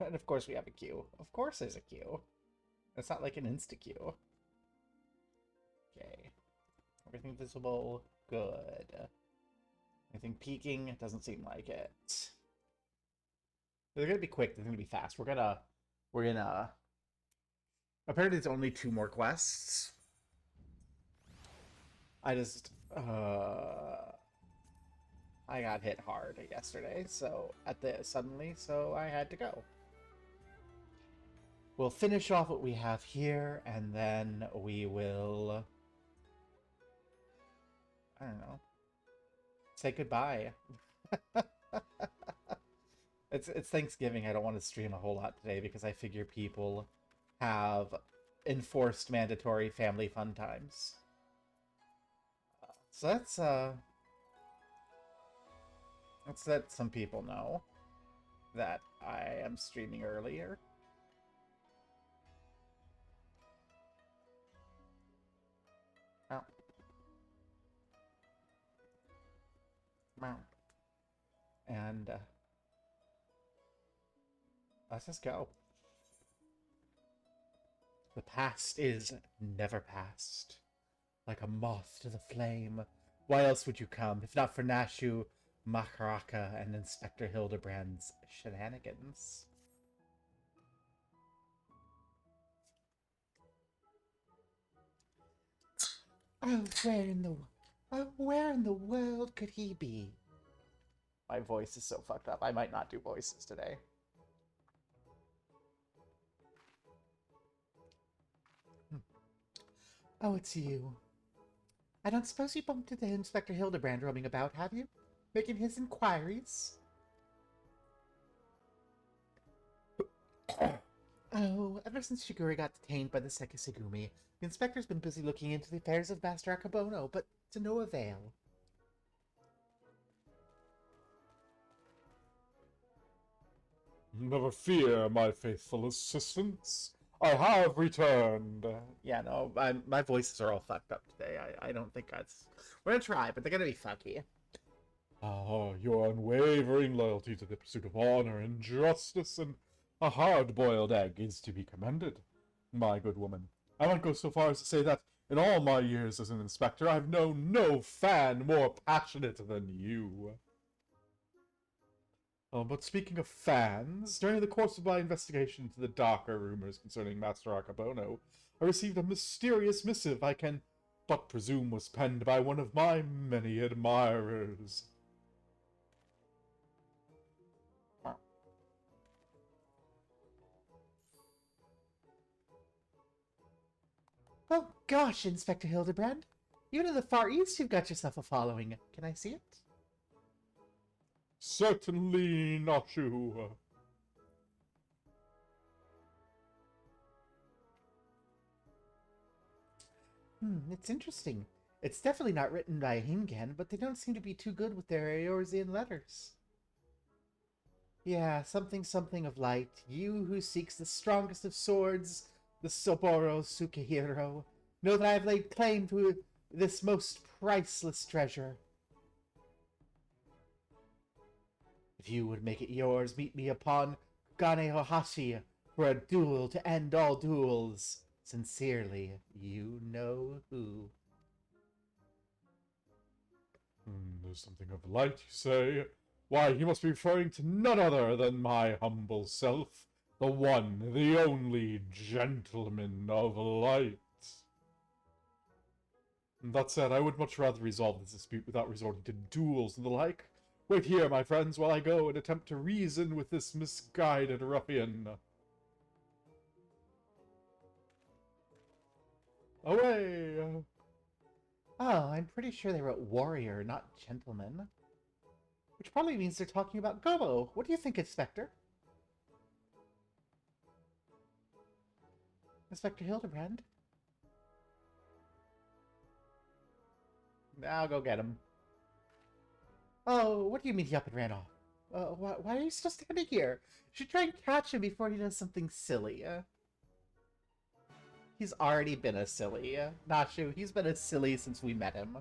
And of course we have a queue. Of course there's a queue. It's not like an insta-queue. Okay. Everything visible. Good. Anything peeking? It doesn't seem like it. They're gonna be quick. They're gonna be fast. We're gonna. Apparently, it's only 2 more quests. I just, I got hit hard yesterday, so so I had to go. We'll finish off what we have here, and then we will, I don't know, say goodbye. It's Thanksgiving. I don't want to stream a whole lot today because I figure people have enforced mandatory family fun times. So let's let some people know that I am streaming earlier. Oh. And let's just go. The past is never past. Like a moth to the flame. Why else would you come, if not for Nashu, Makaraka, and Inspector Hildibrand's shenanigans? Oh, where in the world could he be? My voice is so fucked up. I might not do voices today. Oh, it's you. I don't suppose you bumped into Inspector Hildibrand roaming about, have you? Making his inquiries? Oh, ever since Shiguri got detained by the Sekisegumi, the inspector's been busy looking into the affairs of Master Akabono, but to no avail. Never fear, my faithful assistants. I have returned. Yeah, no, my voices are all fucked up today. I don't think that's... We're gonna try, but they're gonna be funky. Ah, your unwavering loyalty to the pursuit of honor and justice and a hard-boiled egg is to be commended, my good woman. I might go so far as to say that, in all my years as an inspector, I've known no fan more passionate than you. But speaking of fans, during the course of my investigation into the darker rumors concerning Master Akabono, I received a mysterious missive I can but presume was penned by one of my many admirers. Oh gosh, Inspector Hildibrand. Even in the Far East you've got yourself a following. Can I see it? Certainly not you. It's interesting. It's definitely not written by Hingen, but they don't seem to be too good with their Eorzean letters. Yeah, something of light. You who seeks the strongest of swords, the Soboro Sukehiro, know that I have laid claim to this most priceless treasure. If you would make it yours, meet me upon Ganeohashi for a duel to end all duels. Sincerely, you know who. There's something of light, you say? Why, he must be referring to none other than my humble self, the one, the only gentleman of light. That said, I would much rather resolve this dispute without resorting to duels and the like. Wait here, my friends, while I go and attempt to reason with this misguided ruffian. Away! Oh, I'm pretty sure they wrote warrior, not gentleman. Which probably means they're talking about Gobo. What do you think, Inspector? Inspector Hildibrand? I'll go get him. Oh, what do you mean he up and ran off? Why are you still standing here? You should try and catch him before he does something silly. He's already been a silly. Nashu, he's been a silly since we met him.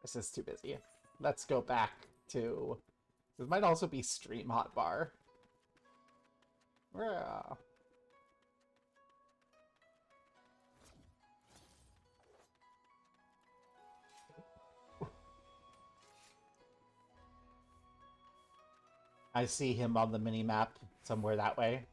This is too busy. let's go back to... This might also be stream hotbar. Yeah. I see him on the mini-map somewhere that way.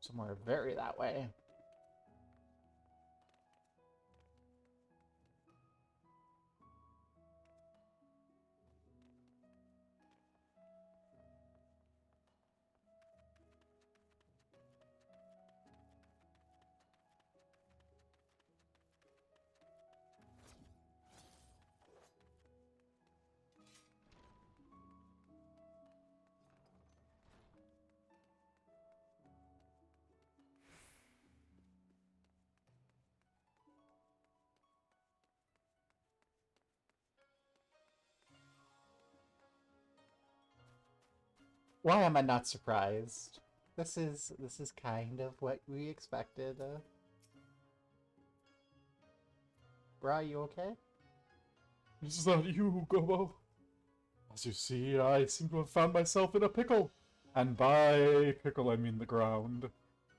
Somewhere very that way. Why am I not surprised? This is kind of what we expected. Bra, you okay? Is that you, Gobo? As you see, I seem to have found myself in a pickle. And by pickle, I mean the ground.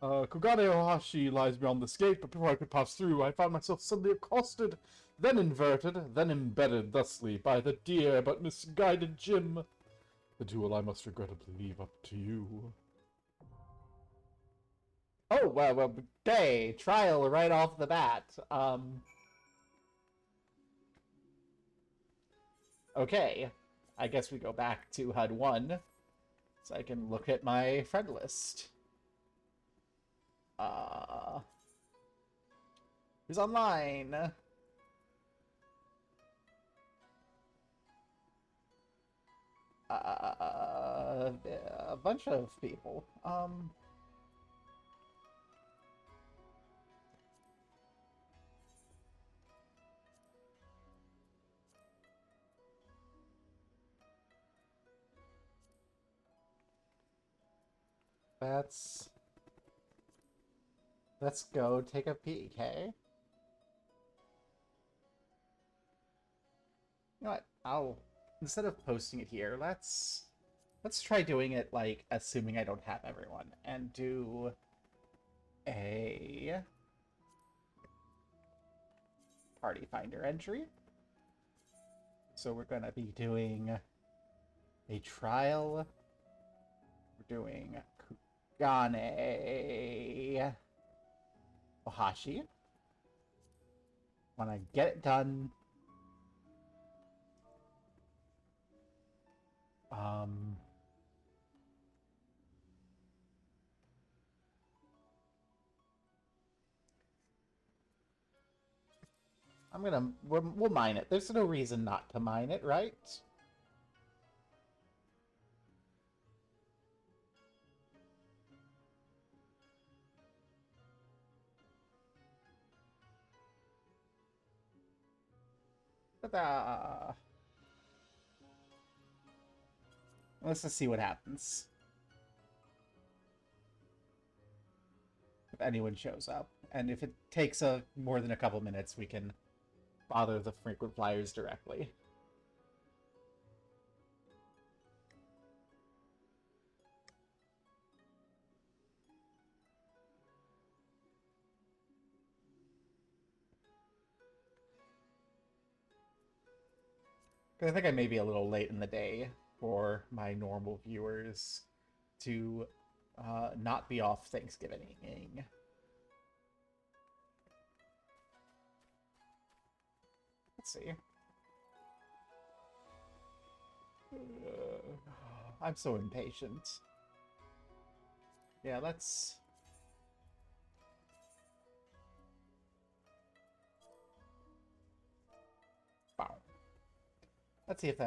Kugane Ohashi lies beyond this gate, but before I could pass through, I found myself suddenly accosted, then inverted, then embedded thusly by the dear but misguided Jim. The duel I must regrettably leave up to you. Oh, well, okay. Trial right off the bat. Okay. I guess we go back to HUD 1, so I can look at my friend list. Who's online? A bunch of people. Let's go take a peek, hey? You know what? Instead of posting it here, let's try doing it, like, assuming I don't have everyone, and do a party finder entry. So we're gonna be doing a trial. We're doing Kugane Ohashi. When I get it done, we'll mine it. There's no reason not to mine it, right? Ta-da! Let's just see what happens. If anyone shows up. And if it takes more than a couple minutes, we can bother the frequent flyers directly. I think I may be a little late in the day for my normal viewers to not be off Thanksgiving. Let's see. I'm so impatient. Yeah, let's... Wow. Let's see if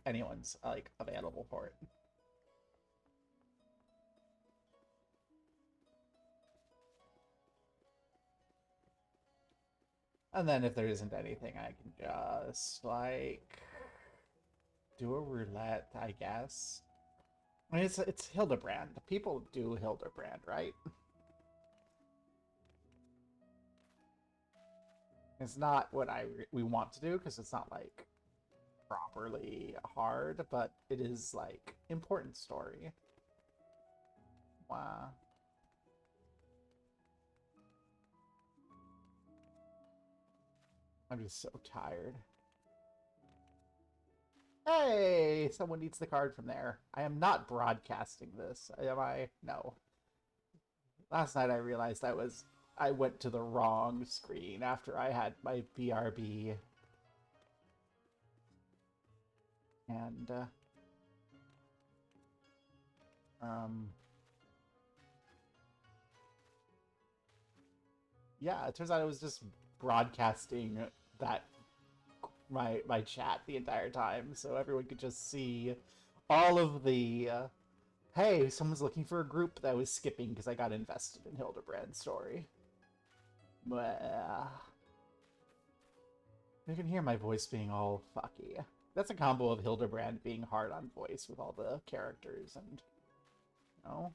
anyone's, like, available for it. And then if there isn't anything, I can just, like, do a roulette, I guess. I mean, it's Hildibrand. People do Hildibrand, right? It's not what we want to do, because it's not, like, properly hard, but it is, like, important story. Wow. I'm just so tired. Hey, someone needs the card from there. I am not broadcasting this, am I? No. Last night I realized I went to the wrong screen after I had my BRB. And, yeah, it turns out I was just broadcasting that my chat the entire time, so everyone could just see all of the hey, someone's looking for a group that I was skipping because I got invested in Hildibrand's story. Blah. You can hear my voice being all fucky. That's a combo of Hildibrand being hard on voice with all the characters and, you know,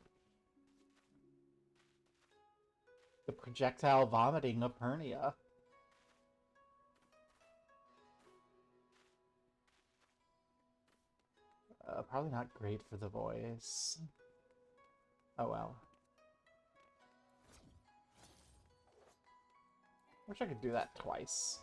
the projectile vomiting of Hernia. Probably not great for the voice. Oh well. Wish I could do that twice.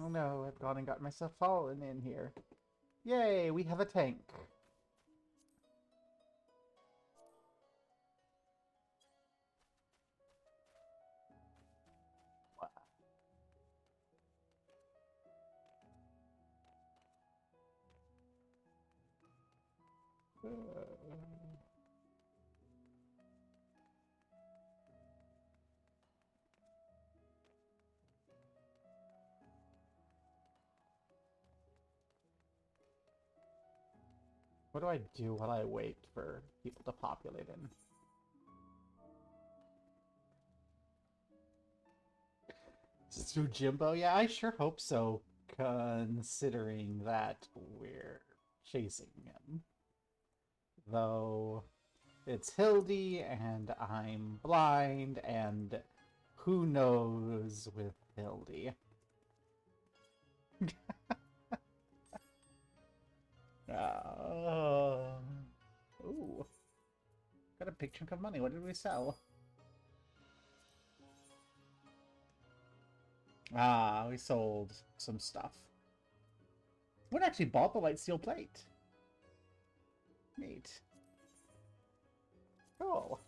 Oh no, I've gone and got myself fallen in here. Yay, we have a tank. What do I do while I wait for people to populate in? Is it Jimbo? Yeah, I sure hope so, considering that we're chasing him. Though it's Hildy, and I'm blind, and who knows with Hildy. Ooh. Got a big chunk of money. What did we sell? Ah, we sold some stuff. What actually bought the light steel plate? Neat. Cool.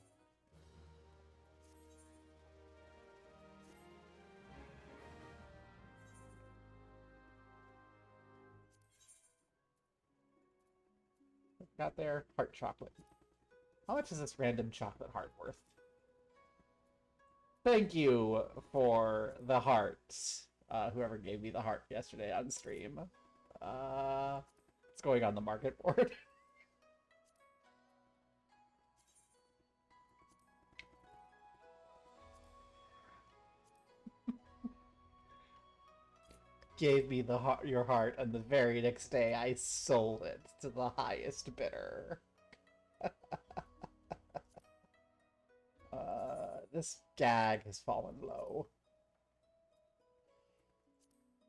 Got their heart chocolate. How much is this random chocolate heart worth? Thank you for the hearts. Whoever gave me the heart yesterday on stream. It's going on the market board. Gave me your heart, and the very next day I sold it to the highest bidder. This gag has fallen low.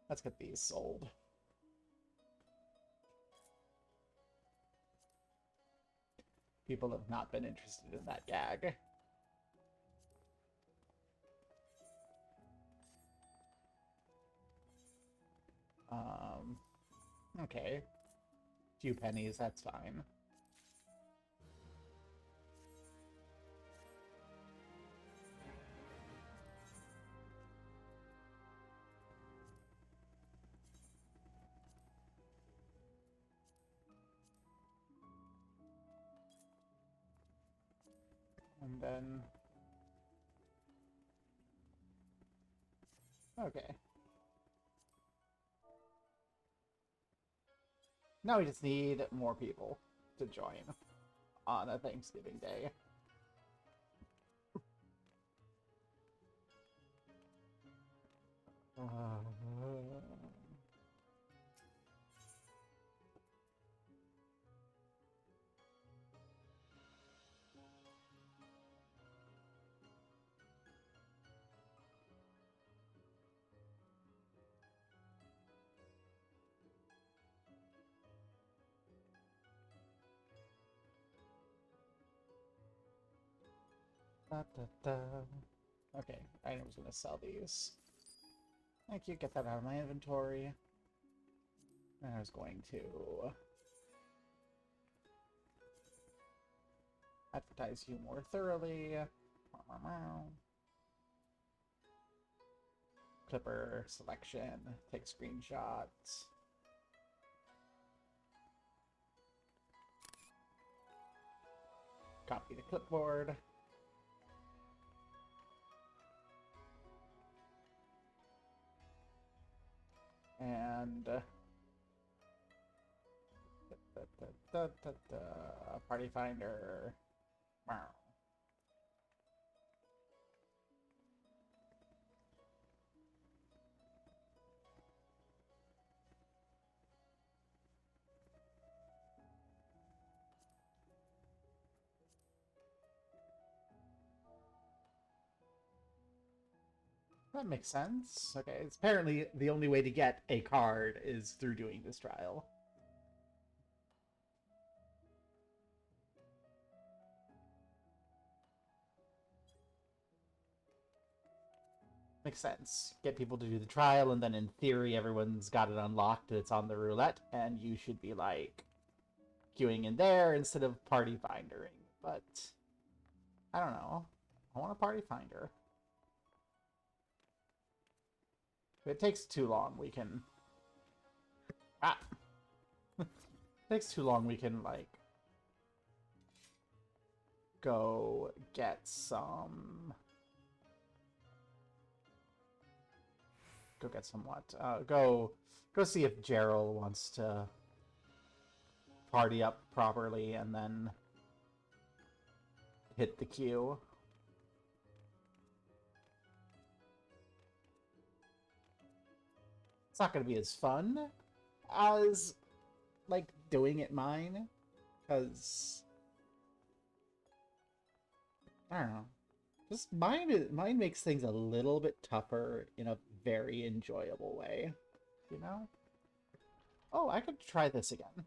Let's get these sold. People have not been interested in that gag. Okay. Few pennies, that's fine. And then... Okay. Now we just need more people to join on a Thanksgiving Day. Da, da, da. Okay, I was gonna sell these. Thank you, get that out of my inventory. And I was going to advertise you more thoroughly. Clipper selection, take screenshots. Copy the clipboard. And party finder. Wow. That makes sense. Okay, it's apparently the only way to get a card is through doing this trial. Makes sense. Get people to do the trial, and then in theory, everyone's got it unlocked, it's on the roulette, and you should be, like, queuing in there instead of party findering. But, I don't know. I want a party finder. If it takes too long, we can... Ah! If it takes too long, we can, like... go get some... Go get some what? Go see if Gerald wants to party up properly and then hit the queue. It's not going to be as fun as, like, doing it mine, because, I don't know. Just mine makes things a little bit tougher in a very enjoyable way, you know? Oh, I could try this again. I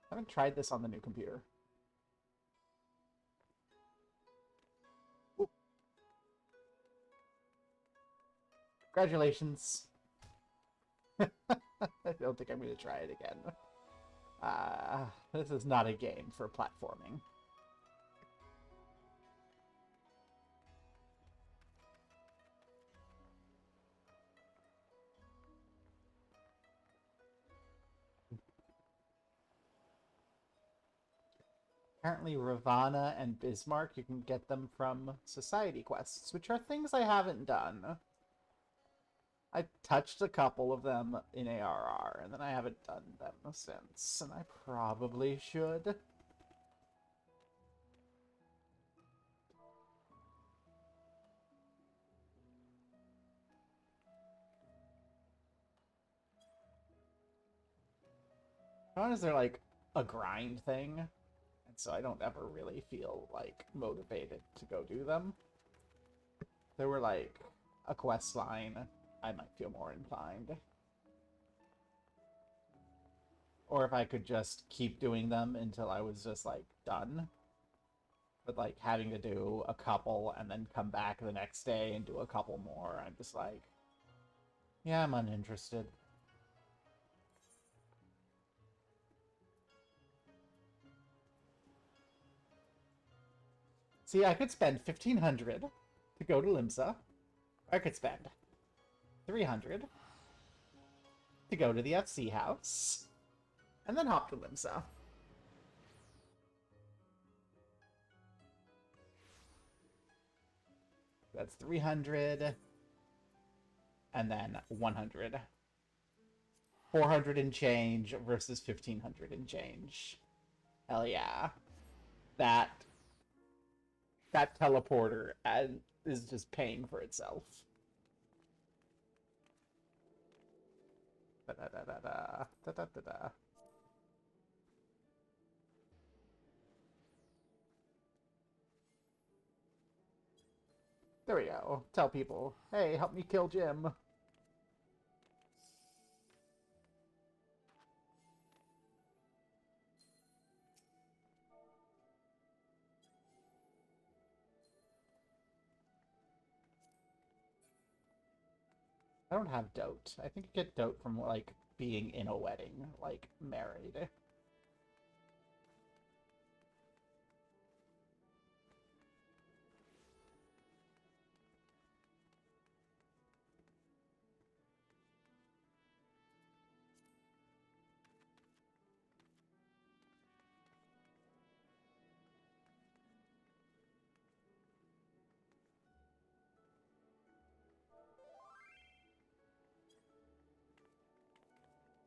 haven't tried this on the new computer. Ooh. Congratulations. I don't think I'm going to try it again. This is not a game for platforming. Apparently Ravana and Bismarck, you can get them from society quests, which are things I haven't done. I touched a couple of them in ARR, and then I haven't done them since, and I probably should. How is there, like, a grind thing? And so I don't ever really feel, like, motivated to go do them. If there were, like, a quest line, I might feel more inclined. Or if I could just keep doing them until I was just, like, done. But, like, having to do a couple and then come back the next day and do a couple more, I'm just like, yeah, I'm uninterested. See, I could spend 1,500 to go to Limsa. I could spend 300 to go to the FC house. And then hop to Limsa. That's 300. And then 100. 400 and change versus 1500 and change. Hell yeah. That teleporter is just paying for itself. Da, da, da, da, da, da, da, da, da. There we go. Tell people, hey, help me kill Jim. I don't have dote. I think you get dote from, like, being in a wedding, like, married.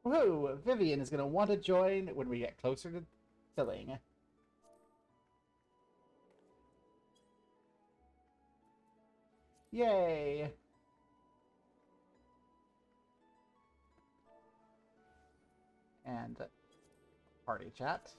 Woohoo! Vivian is gonna want to join when we get closer to filling. Yay! And party chat.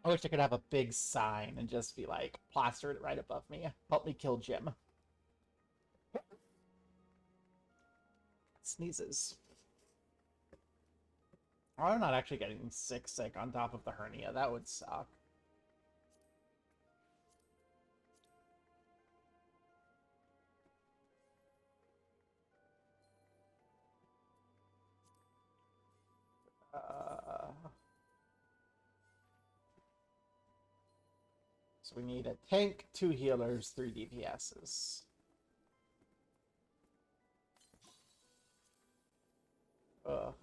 I wish I could have a big sign and just be like plastered right above me. Help me kill Jim. Sneezes. Oh, I'm not actually getting sick on top of the hernia. That would suck. So we need a tank, 2 healers, 3 DPSs. Ugh.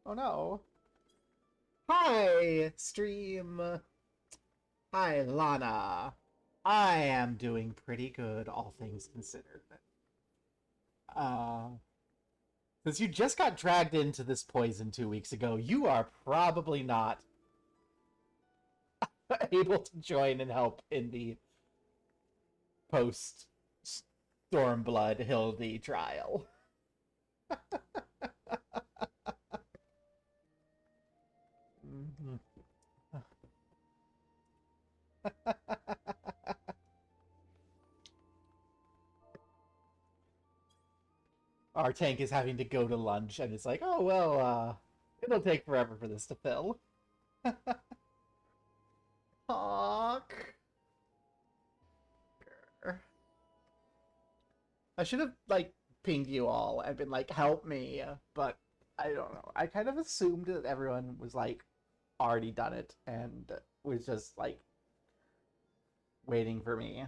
Oh no. Hi, stream. Hi, Lana. I am doing pretty good, all things considered. Since you just got dragged into this poison 2 weeks ago, you are probably not able to join and help in the post Stormblood Hildy trial. Our tank is having to go to lunch, and it's like, oh, well, it'll take forever for this to fill. Hawk. I should have, like, pinged you all and been like, help me, but I don't know. I kind of assumed that everyone was, like, already done it and was just, like, waiting for me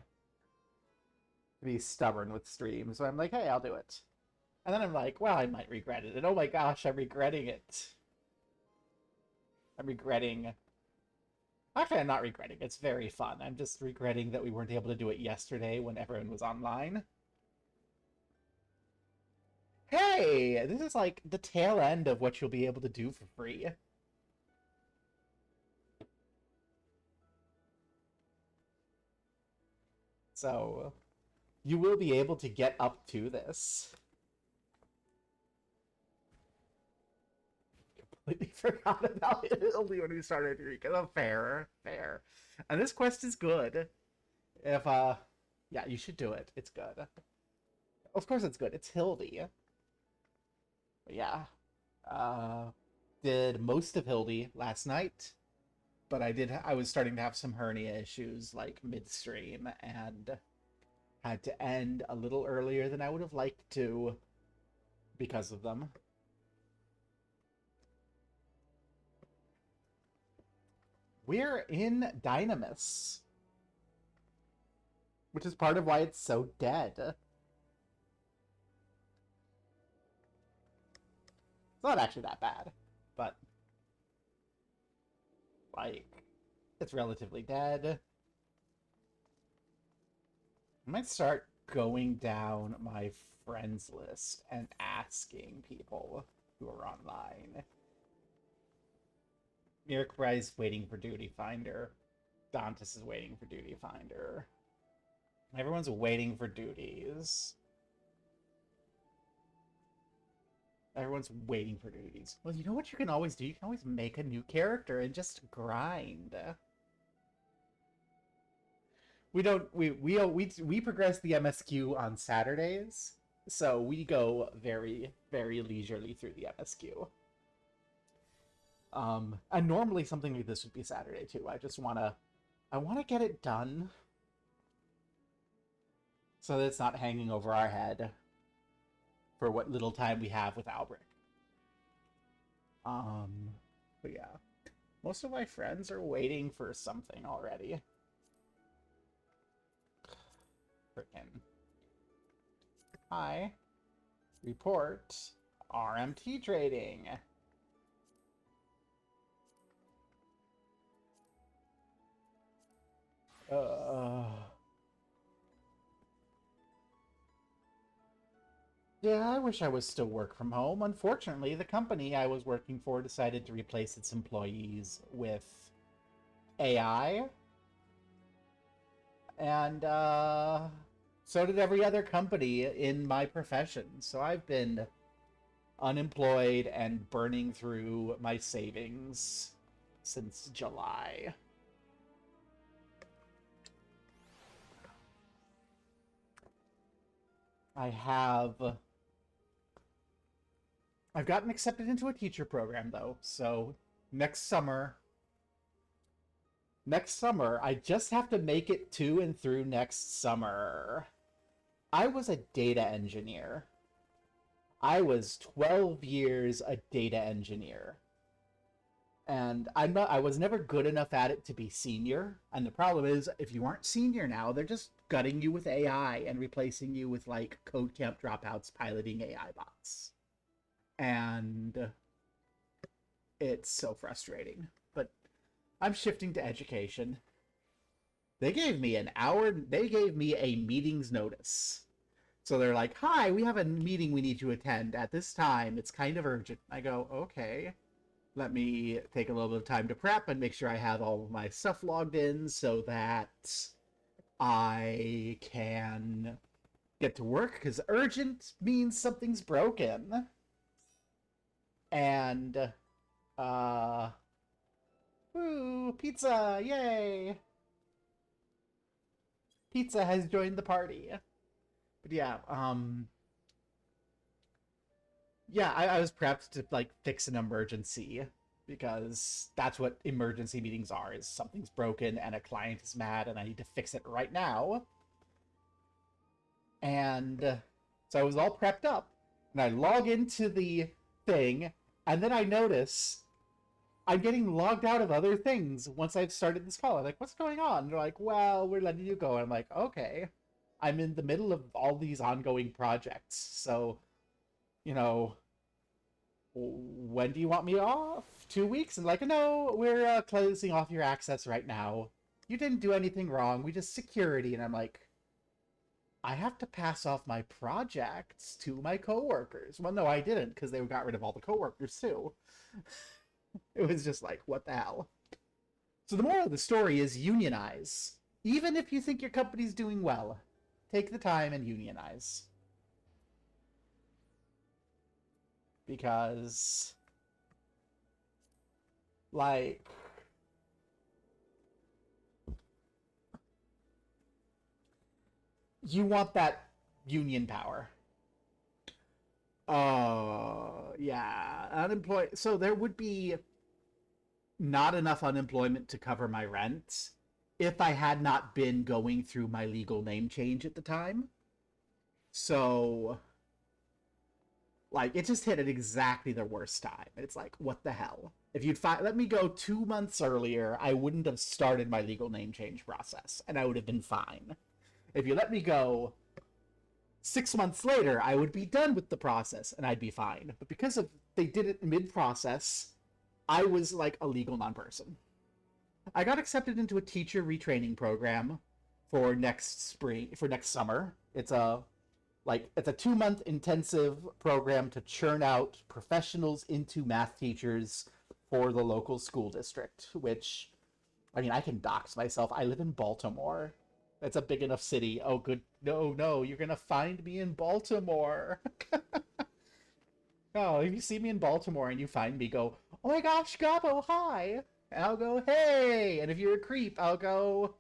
to be stubborn with stream. So I'm like, hey, I'll do it. And then I'm like, well, I might regret it. And oh my gosh, I'm regretting it. I'm regretting... Actually, I'm not regretting. It's very fun. I'm just regretting that we weren't able to do it yesterday when everyone was online. Hey! This is like the tail end of what you'll be able to do for free. So, you will be able to get up to this. Completely forgot about it only when we started Eureka. Oh, fair. And this quest is good. If, yeah, you should do it. It's good. Of course it's good. It's Hildy. But yeah. Did most of Hildy last night. But I was starting to have some hernia issues, like, midstream, and had to end a little earlier than I would have liked to. because of them. We're in Dynamis, which is part of why it's so dead. It's not actually that bad, but like, it's relatively dead. I might start going down my friends list and asking people who are online. Mirkrai is waiting for Duty Finder. Dantas is waiting for Duty Finder. Everyone's waiting for duties. Everyone's waiting for duties. Well, you know what you can always do? You can always make a new character and just grind. We progress the MSQ on Saturdays, so we go very, very leisurely through the MSQ. And normally something like this would be Saturday too. I wanna get it done so that it's not hanging over our head for what little time we have with Albric. But yeah, most of my friends are waiting for something already. Frickin'. Hi. Report. RMT trading. Yeah, I wish I was still work from home. Unfortunately, the company I was working for decided to replace its employees with AI. And, so did every other company in my profession. So I've been unemployed and burning through my savings since July. I've gotten accepted into a teacher program though, so next summer, I just have to make it to and through next summer. I was a data engineer. I was 12 years a data engineer. And I was never good enough at it to be senior. And the problem is, if you aren't senior now, they're just gutting you with AI and replacing you with like code camp dropouts piloting AI bots. And it's so frustrating. But I'm shifting to education. They gave me a meeting's notice. So they're like, hi, we have a meeting we need to attend at this time. It's kind of urgent. I go, okay. Let me take a little bit of time to prep and make sure I have all of my stuff logged in so that I can get to work, because urgent means something's broken. And, woo, pizza, yay! Pizza has joined the party. But yeah, yeah, I was prepped to, like, fix an emergency, because that's what emergency meetings are, is something's broken and a client is mad and I need to fix it right now. And so I was all prepped up, and I log into the thing, and then I notice I'm getting logged out of other things once I've started this call. I'm like, what's going on? And they're like, well, we're letting you go. And I'm like, okay. I'm in the middle of all these ongoing projects, so, you know, when do you want me off? 2 weeks? And like, no, we're closing off your access right now. You didn't do anything wrong. We just security. And I'm like, I have to pass off my projects to my coworkers. Well, no, I didn't, because they got rid of all the coworkers too. It was just like, what the hell? So the moral of the story is unionize. Even if you think your company's doing well, take the time and unionize. Because, like, you want that union power. Oh, yeah. Unemployed. So there would be not enough unemployment to cover my rent if I had not been going through my legal name change at the time. So Like, it just hit at exactly the worst time. It's like, what the hell? If you'd let me go 2 months earlier, I wouldn't have started my legal name change process, and I would have been fine. If you let me go 6 months later, I would be done with the process, and I'd be fine. But because of they did it mid-process, I was like a legal non-person. I got accepted into a teacher retraining program for next summer. It's a 2-month intensive program to churn out professionals into math teachers for the local school district, which, I mean, I can dox myself. I live in Baltimore. It's a big enough city. Oh, good. No, you're going to find me in Baltimore. Oh, if you see me in Baltimore and you find me, go, oh my gosh, Gabo, hi. And I'll go, hey. And if you're a creep, I'll go,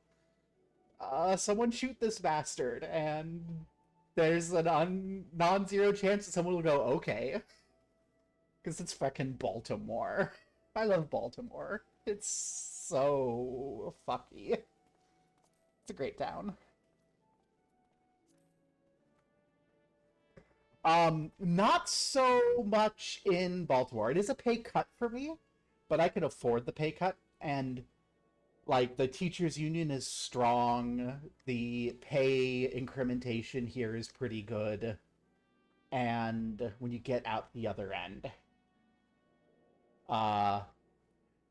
someone shoot this bastard. And there's a non-zero chance that someone will go, okay. Because it's fucking Baltimore. I love Baltimore. It's so fucky. It's a great town. Not so much in Baltimore. It is a pay cut for me, but I can afford the pay cut, and like the teachers union is strong. The pay incrementation here is pretty good. And when you get out the other end,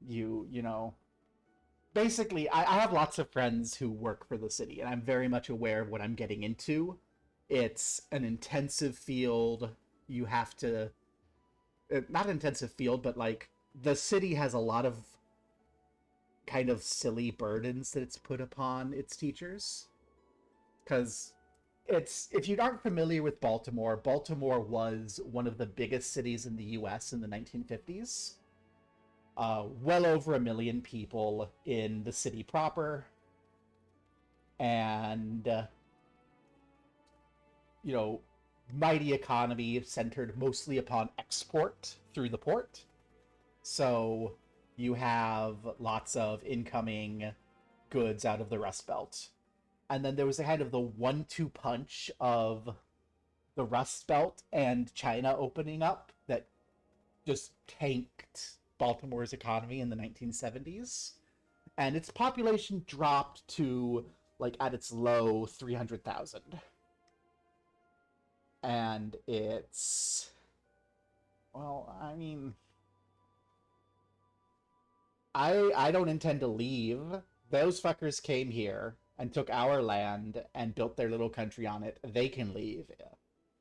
you know, basically I have lots of friends who work for the city, and I'm very much aware of what I'm getting into. It's an intensive field. You have to, not intensive field, but like the city has a lot of kind of silly burdens that it's put upon its teachers. Because if you aren't familiar with Baltimore, Baltimore was one of the biggest cities in the US in the 1950s. Well over 1 million people in the city proper. And, you know, mighty economy centered mostly upon export through the port. So you have lots of incoming goods out of the Rust Belt. And then there was a kind of the 1-2 punch of the Rust Belt and China opening up that just tanked Baltimore's economy in the 1970s. And its population dropped to, like, at its low, 300,000. And it's, well, I mean, I don't intend to leave. Those fuckers came here and took our land and built their little country on it. They can leave.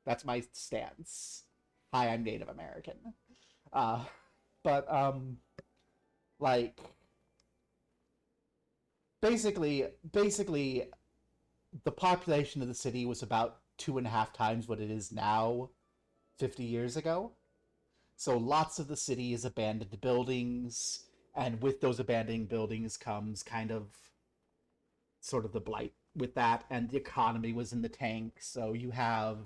That's my stance. Hi, I'm Native American. Like, basically, the population of the city was about 2.5 times what it is now 50 years ago. So lots of the city is abandoned buildings, and with those abandoned buildings comes kind of sort of the blight with that, and the economy was in the tank. So you have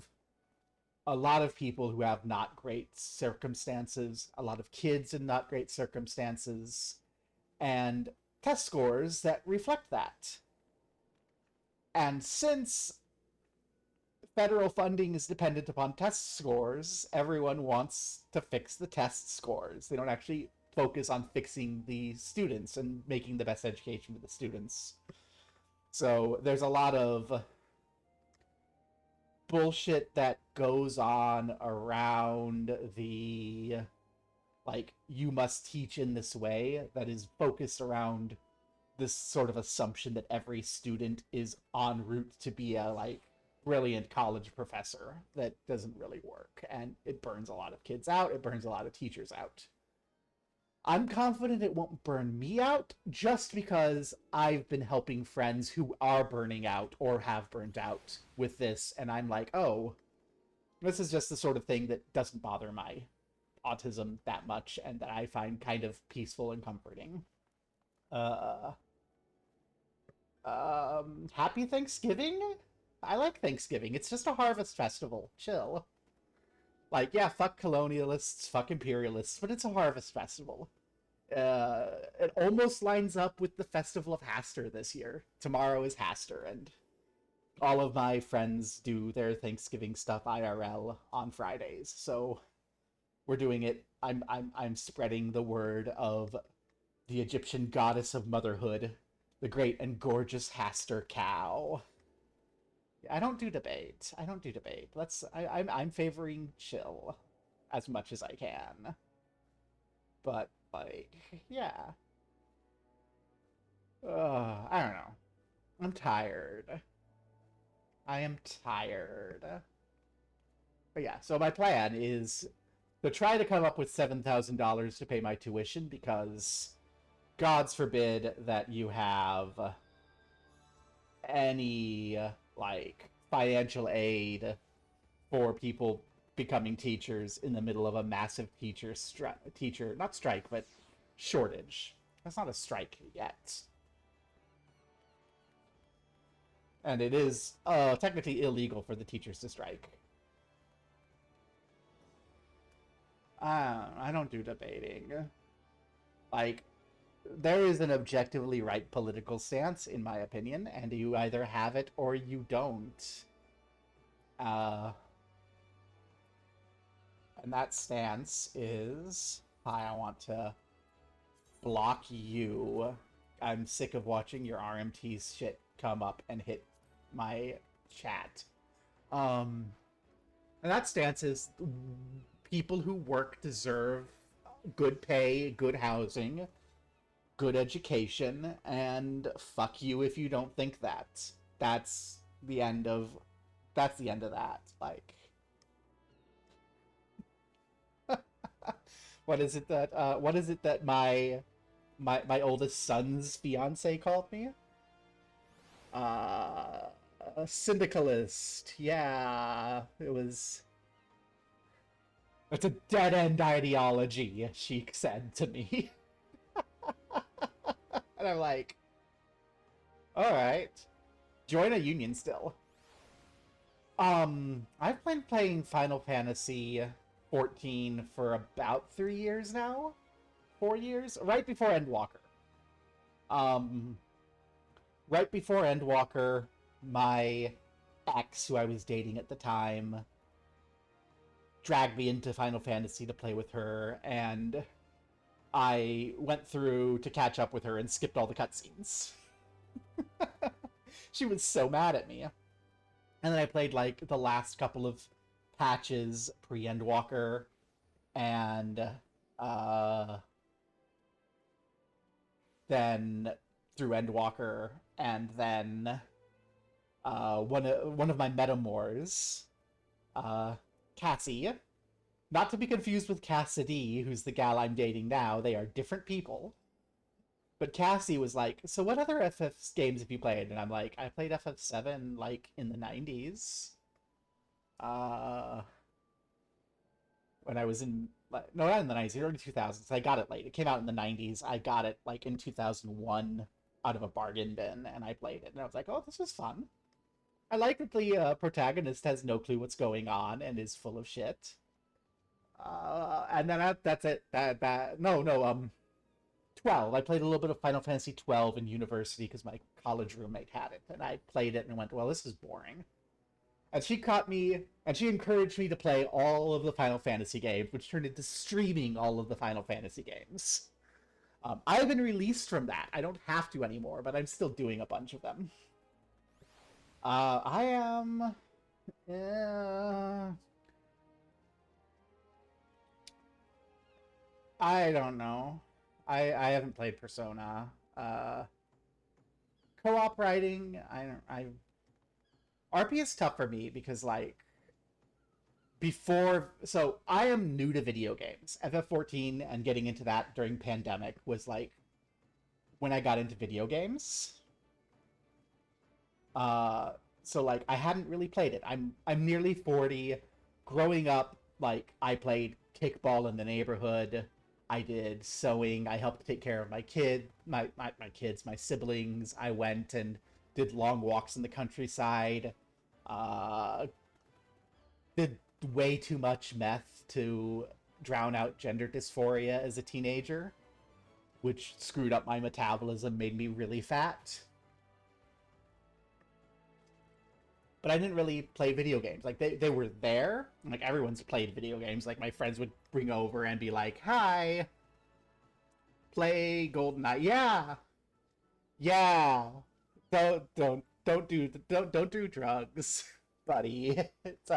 a lot of people who have not great circumstances, a lot of kids in not great circumstances, and test scores that reflect that. And since federal funding is dependent upon test scores, everyone wants to fix the test scores. They don't actually focus on fixing the students and making the best education for the students. So there's a lot of bullshit that goes on around the, like, you must teach in this way, that is focused around this sort of assumption that every student is en route to be a, like, brilliant college professor. That doesn't really work, and it burns a lot of kids out. It burns a lot of teachers out. I'm confident it won't burn me out, just because I've been helping friends who are burning out or have burned out with this, and I'm like, oh, this is just the sort of thing that doesn't bother my autism that much, and that I find kind of peaceful and comforting. Happy Thanksgiving? I like Thanksgiving. It's just a harvest festival. Chill. Like, yeah, fuck colonialists, fuck imperialists, but it's a harvest festival. It almost lines up with the Festival of Hastur this year. Tomorrow is Hastur, and all of my friends do their Thanksgiving stuff IRL on Fridays, so We're doing it. I'm spreading the word of the Egyptian goddess of motherhood, the great and gorgeous Haster cow. I don't do debate. I don't do debate. I'm favoring chill as much as I can. But like, yeah. I don't know. I'm tired. I am tired. But yeah, so my plan is to try to come up with $7,000 to pay my tuition, because gods forbid that you have any like financial aid for people becoming teachers in the middle of a massive teacher not strike, but shortage. That's not a strike yet. And it is technically illegal for the teachers to strike. I don't do debating. Like, there is an objectively right political stance, in my opinion, and you either have it or you don't. And that stance is, I want to block you. I'm sick of watching your RMT shit come up and hit my chat. And that stance is, people who work deserve good pay, good housing, good education, and fuck you if you don't think that. That's the end of that. Like, what is it that my oldest son's fiance called me? A syndicalist. Yeah, it was. It's a dead-end ideology, she said to me. And I'm like, alright. Join a union still. I've been playing Final Fantasy 14 for about 3 years now. 4 years? Right before Endwalker. Right before Endwalker, my ex, who I was dating at the time, dragged me into Final Fantasy to play with her, and I went through to catch up with her and skipped all the cutscenes. She was so mad at me. And then I played, like, the last couple of patches pre-Endwalker, and then through Endwalker, and then one of my metamors, Cassie, not to be confused with Cassidy, who's the gal I'm dating now. They are different people. But Cassie was like, so what other FF games have you played? And I'm like, I played FF7, like, in the 90s. When I was in... No, not in the 90s, early 2000s. I got it late. It came out in the 90s. I got it, like, in 2001 out of a bargain bin, and I played it. And I was like, oh, this is fun. I like that the protagonist has no clue what's going on and is full of shit. And then that's it. 12. I played a little bit of Final Fantasy 12 in university because my college roommate had it, and I played it and went, well, this is boring. And she caught me, and she encouraged me to play all of the Final Fantasy games, which turned into streaming all of the Final Fantasy games. I've been released from that. I don't have to anymore, but I'm still doing a bunch of them. I am... I don't know. I haven't played Persona. Co-op writing, RP is tough for me because, like, so I am new to video games. FF14 and getting into that during pandemic was, like, when I got into video games. So, like, I hadn't really played it. I'm nearly 40. Growing up, like, I played kickball in the neighborhood. I did sewing. I helped take care of my kids, my siblings. I went and did long walks in the countryside. Did way too much meth to drown out gender dysphoria as a teenager, which screwed up my metabolism, made me really fat. but I didn't really play video games. Like they were there. Like everyone's played video games. Like my friends would bring over and be like, "Hi, play GoldenEye." Yeah, yeah. Don't do drugs, buddy. It's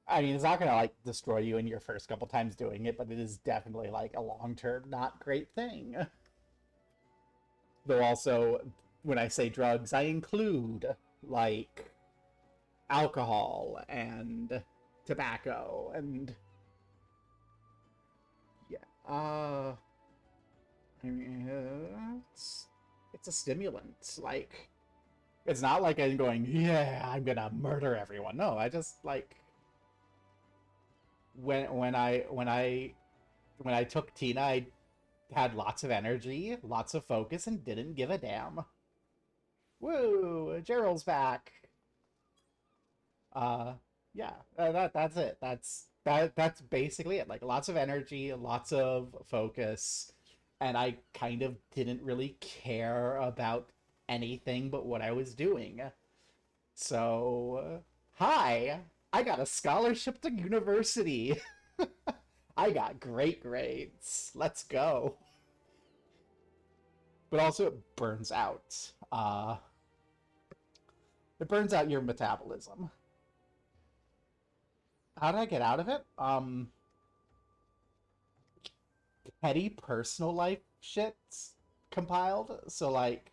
I mean, it's not gonna like destroy you in your first couple times doing it, but it is definitely like a long term not great thing. Though also, when I say drugs, I include like alcohol and tobacco and yeah. I mean, it's a stimulant. Like, it's not like I'm going, yeah, I'm gonna murder everyone. No, I just like when I took Tina, I had lots of energy, lots of focus, and didn't give a damn. Woo! Gerald's back. Uh, yeah, that's it. That's basically it. Like lots of energy, lots of focus, and I kind of didn't really care about anything but what I was doing. So, hi, I got a scholarship to university. I got great grades. Let's go. But also, it burns out. It burns out your metabolism. How did I get out of it? Petty personal life shit's compiled. So like,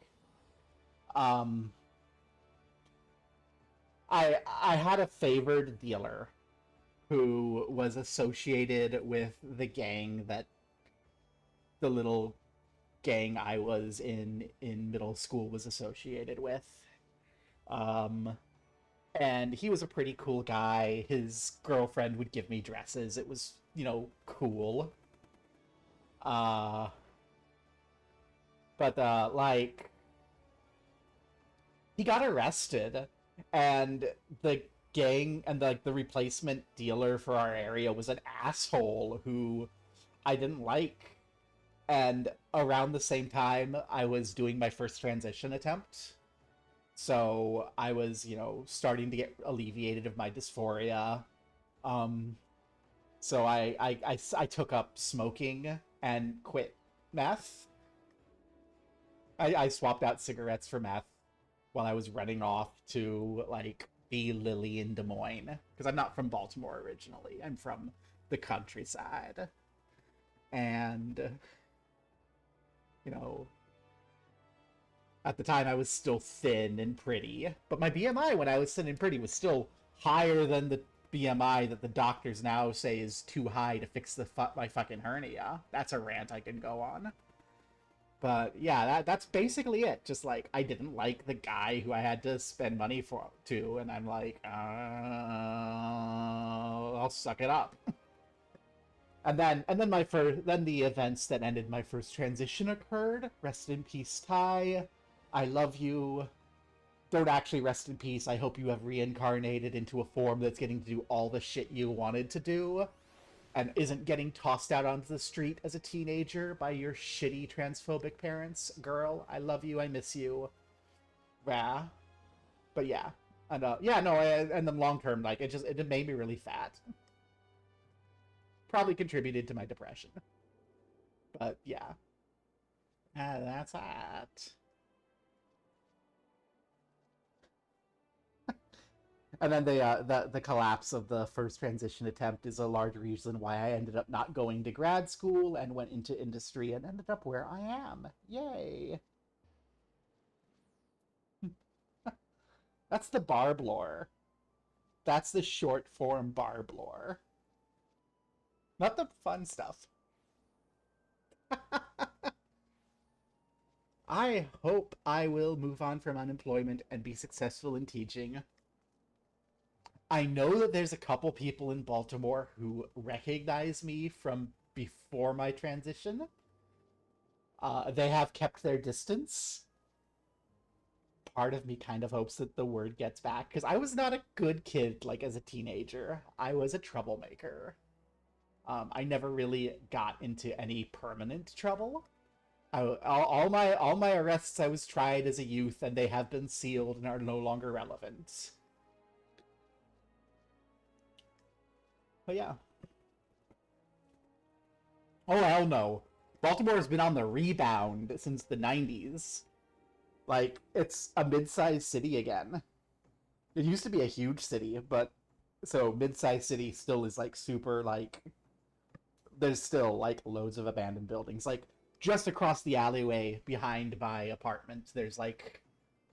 um, I had a favored dealer who was associated with the gang that the little gang I was in middle school was associated with. Um, and he was a pretty cool guy. His girlfriend would give me dresses. It was, cool. Uh, but like he got arrested, and the gang and like the replacement dealer for our area was an asshole who I didn't like. And around the same time, I was doing my first transition attempt. So I was, starting to get alleviated of my dysphoria. Um, so I took up smoking and quit meth. I swapped out cigarettes for meth while I was running off to, like, be Lily in Des Moines. Because I'm not from Baltimore originally. I'm from the countryside. And, you know, at the time I was still thin and pretty. But my BMI when I was thin and pretty was still higher than the BMI that the doctors now say is too high to fix my fucking hernia. That's a rant I can go on. But yeah, that's basically it. Just like I didn't like the guy who I had to spend money to, and I'm like, I'll suck it up. And then then the events that ended my first transition occurred. Rest in peace, Ty. I love you. Don't actually rest in peace. I hope you have reincarnated into a form that's getting to do all the shit you wanted to do and isn't getting tossed out onto the street as a teenager by your shitty transphobic parents. Girl, I love you. I miss you. Yeah. But yeah. And yeah, no, and then long term, like it made me really fat. Probably contributed to my depression. But yeah. That's that. And then the collapse of the first transition attempt is a large reason why I ended up not going to grad school and went into industry and ended up where I am. Yay! That's the barb lore. That's the short form barb lore. Not the fun stuff. I hope I will move on from unemployment and be successful in teaching. I know that there's a couple people in Baltimore who recognize me from before my transition. They have kept their distance. Part of me kind of hopes that the word gets back, because I was not a good kid, like, as a teenager. I was a troublemaker. I never really got into any permanent trouble. all my arrests, I was tried as a youth, and they have been sealed and are no longer relevant. But yeah. Oh hell no. Baltimore's been on the rebound since the 90s. Like, it's a mid-sized city again. It used to be a huge city, but so mid-sized city still is like super like there's still like loads of abandoned buildings. Like just across the alleyway behind my apartment, there's like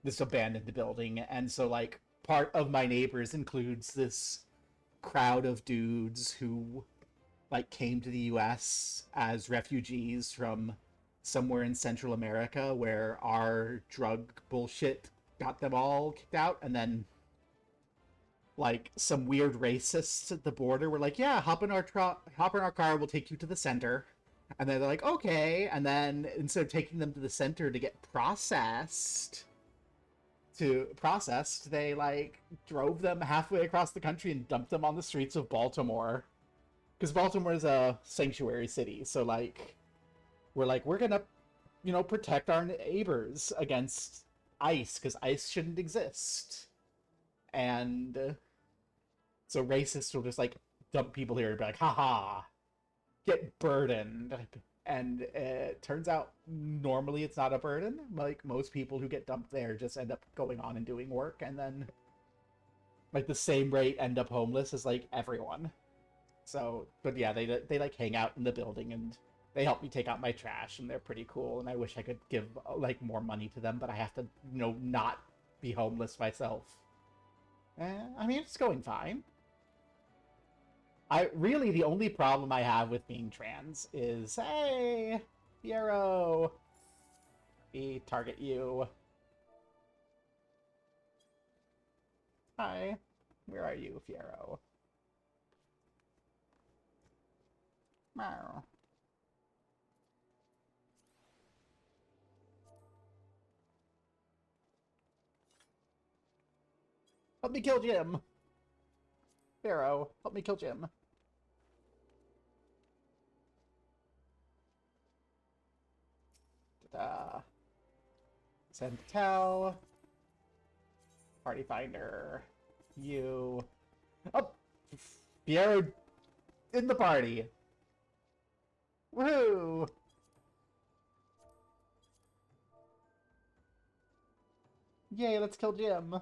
this abandoned building, and so like part of my neighbors includes this crowd of dudes who like came to the US as refugees from somewhere in Central America where our drug bullshit got them all kicked out, and then like some weird racists at the border were like, "Yeah, hop in our car, we'll take you to the center." And then they're like, "Okay," and then instead of taking them to the center to get processed, they like drove them halfway across the country and dumped them on the streets of Baltimore. Because Baltimore is a sanctuary city, so like we're gonna, protect our neighbors against ICE, because ICE shouldn't exist. And so racists will just like dump people here and be like, haha, get burdened. And it turns out normally it's not a burden. Like most people who get dumped there just end up going on and doing work, and then like the same rate end up homeless as like everyone. So, but yeah, they like hang out in the building, and they help me take out my trash, and they're pretty cool. And I wish I could give like more money to them, but I have to, not be homeless myself. I mean, it's going fine. The only problem I have with being trans is, hey, Fiero, we target you. Hi, where are you, Fiero? Meow. Help me kill Jim. Fiero, help me kill Jim. Ta-da. Send to tell. Party finder. You. Oh! Fiero in the party. Woohoo! Yay, let's kill Jim.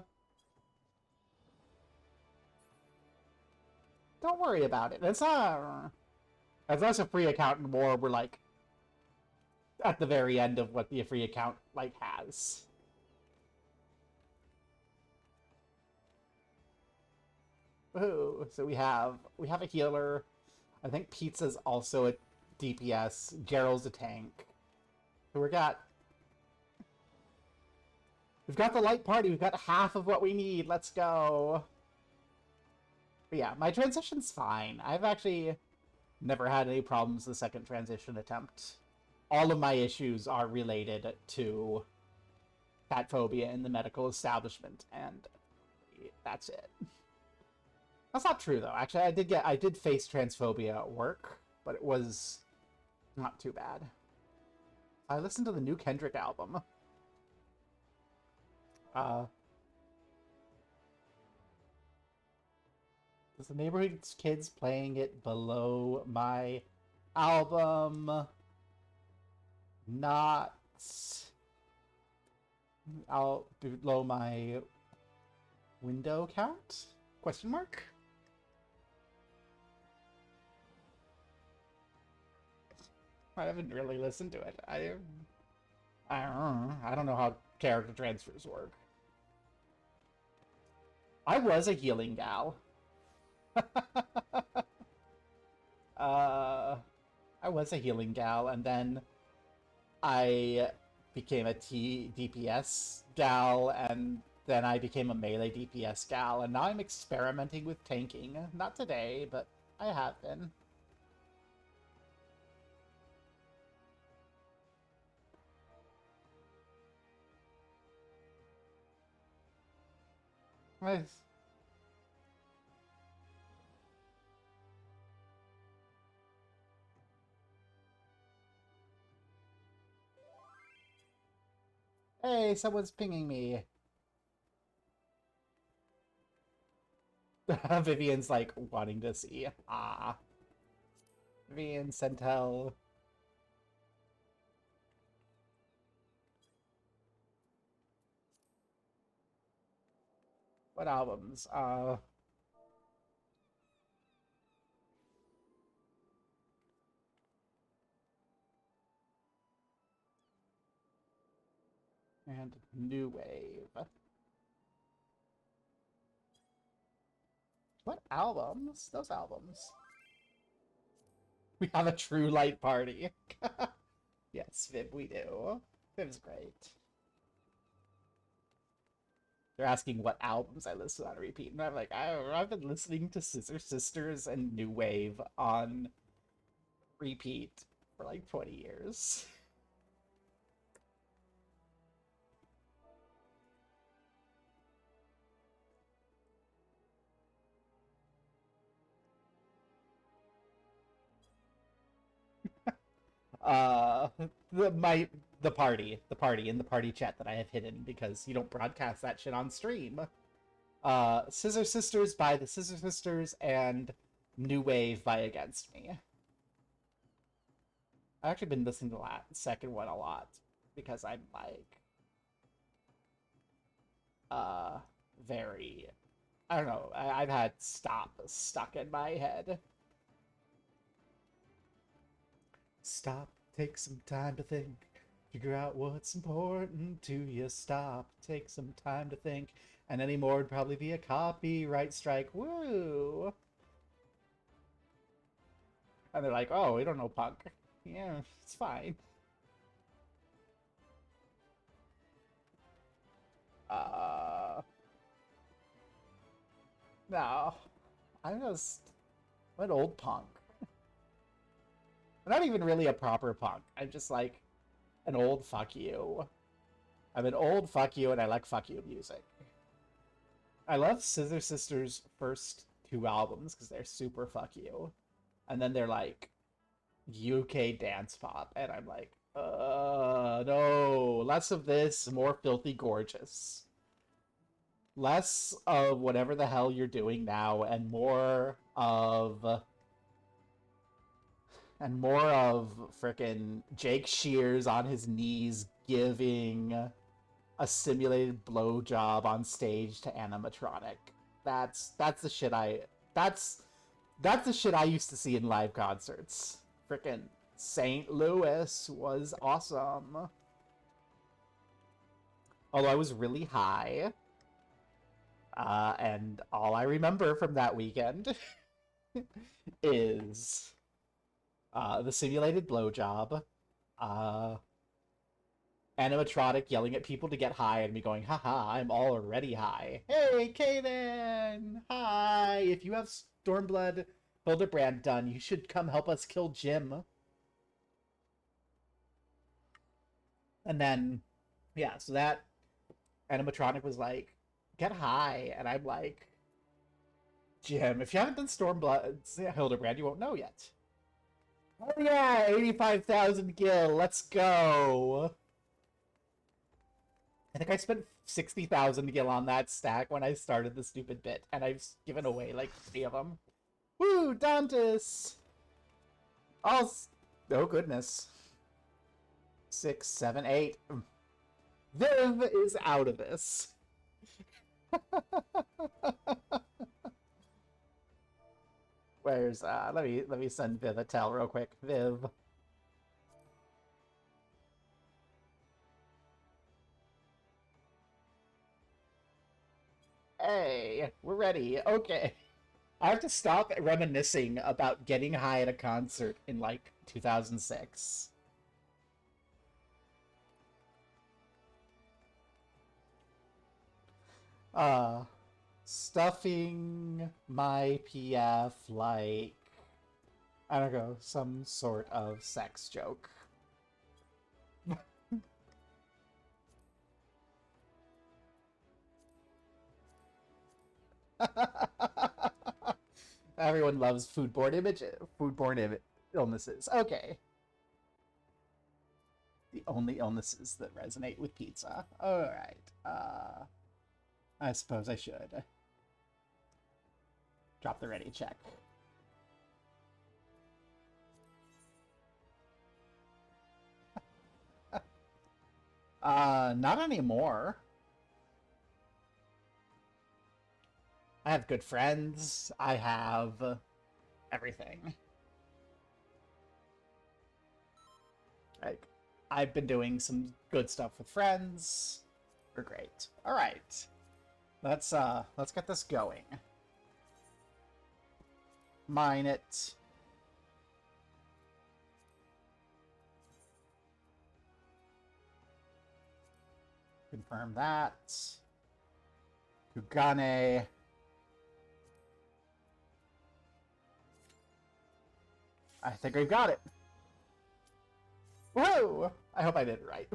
Don't worry about it. It's less a free account and more we're like at the very end of what the free account like has. Ooh, so we have a healer. I think Pizza's also a DPS. Gerald's a tank. So we've got the light party. We've got half of what we need. Let's go. But yeah, my transition's fine. I've actually never had any problems the second transition attempt. All of my issues are related to fat phobia in the medical establishment, and that's it. That's not true though. Actually, I did face transphobia at work, but it was not too bad. I listened to the new Kendrick album. Does the neighborhood's kids playing it below my album? Not. I'll below my window count? Question mark? I haven't really listened to it. I don't know how character transfers work. I was a healing gal. I was a healing gal, and then I became a DPS gal, and then I became a melee DPS gal, and now I'm experimenting with tanking. Not today, but I have been. Nice. Hey, someone's pinging me. Vivian's like wanting to see. Ah. Vivian, Centel. What albums? And New Wave. What albums? Those albums. We have a true light party. Yes, Viv, we do. Viv's great. They're asking what albums I listen on repeat, and I'm like, I've been listening to Scissor Sisters and New Wave on repeat for like 20 years. uh the party in the party chat that I have hidden because you don't broadcast that shit on stream. Scissor Sisters by the Scissor Sisters and New Wave by Against Me. I've actually been listening to that second one a lot because I'm like very, I don't know, I've had stop stuck in my head. Stop, take some time to think, figure out what's important to you. Stop, take some time to think, and any more would probably be a copyright strike. Woo! And they're like, oh, we don't know punk. Yeah, it's fine. No. I'm an old punk. I'm not even really a proper punk. I'm just like an old fuck you. I'm an old fuck you and I like fuck you music. I love Scissor Sisters' first two albums because they're super fuck you. And then they're like UK dance pop. And I'm like, no. Less of this, more filthy gorgeous. Less of whatever the hell you're doing now and more of frickin' Jake Shears on his knees giving a simulated blowjob on stage to animatronic. That's the shit that's the shit I used to see in live concerts. Frickin' St. Louis was awesome. Although I was really high. And all I remember from that weekend is the simulated blowjob, animatronic yelling at people to get high, and me going, haha, I'm already high. Hey, Kaden! Hi! If you have Stormblood Hildibrand done, you should come help us kill Jim. And then, yeah, so that animatronic was like, get high, and I'm like, Jim, if you haven't done Stormblood's Hildibrand, you won't know yet. Oh yeah, 85,000 gil, let's go! I think I spent 60,000 gil on that stack when I started the stupid bit, and I've given away like 3 of them. Woo, Dantis! Oh goodness. 6, 7, 8. Viv is out of this. Where's let me send Viv a tell real quick. Viv. Hey, we're ready. Okay. I have to stop reminiscing about getting high at a concert in like 2006. Stuffing my PF like, I don't know, some sort of sex joke. Everyone loves foodborne illnesses. Okay. The the only illnesses that resonate with pizza. Alright. I suppose I should. Drop the ready check. Not anymore. I have good friends. I have everything. Like, I've been doing some good stuff with friends. We're great. All right. Let's get this going. Mine it. Confirm that. Kugane. I think we've got it. Whoa! I hope I did it right.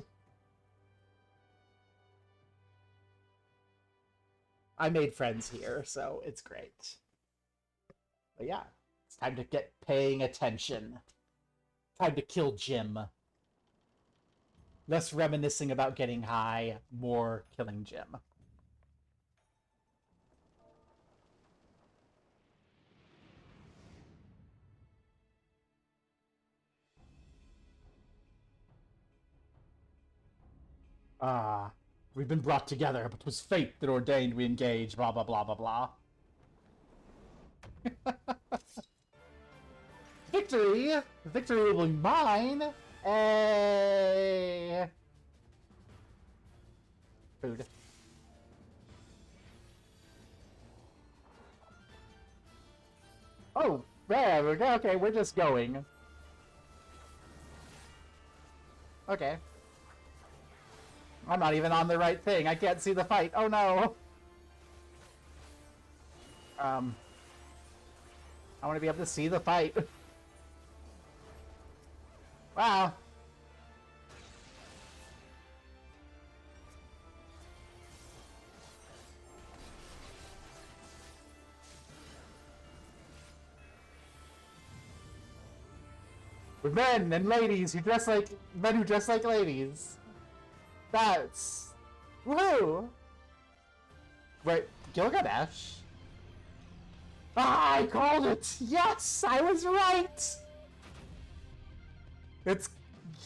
I made friends here, so it's great. But yeah, it's time to get paying attention. Time to kill Jim. Less reminiscing about getting high, more killing Jim. We've been brought together, but 'twas fate that ordained we engage, blah blah blah blah blah. Victory! Victory will be mine! Hey! Food. Oh, there we go. Okay, we're just going. Okay. I'm not even on the right thing. I can't see the fight. Oh no! I want to be able to see the fight. Wow. With men and ladies who dress like men who dress like ladies. That's woohoo! Wait, Gilgamesh? Ah, I called it! Yes, I was right! It's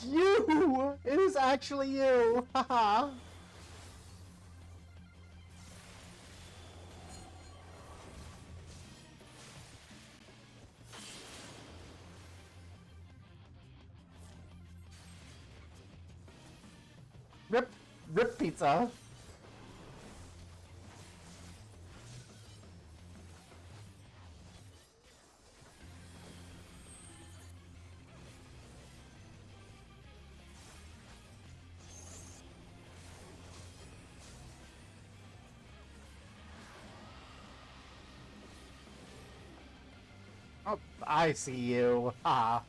you! It is actually you! Haha! Rip pizza. Oh, I see you. Ah.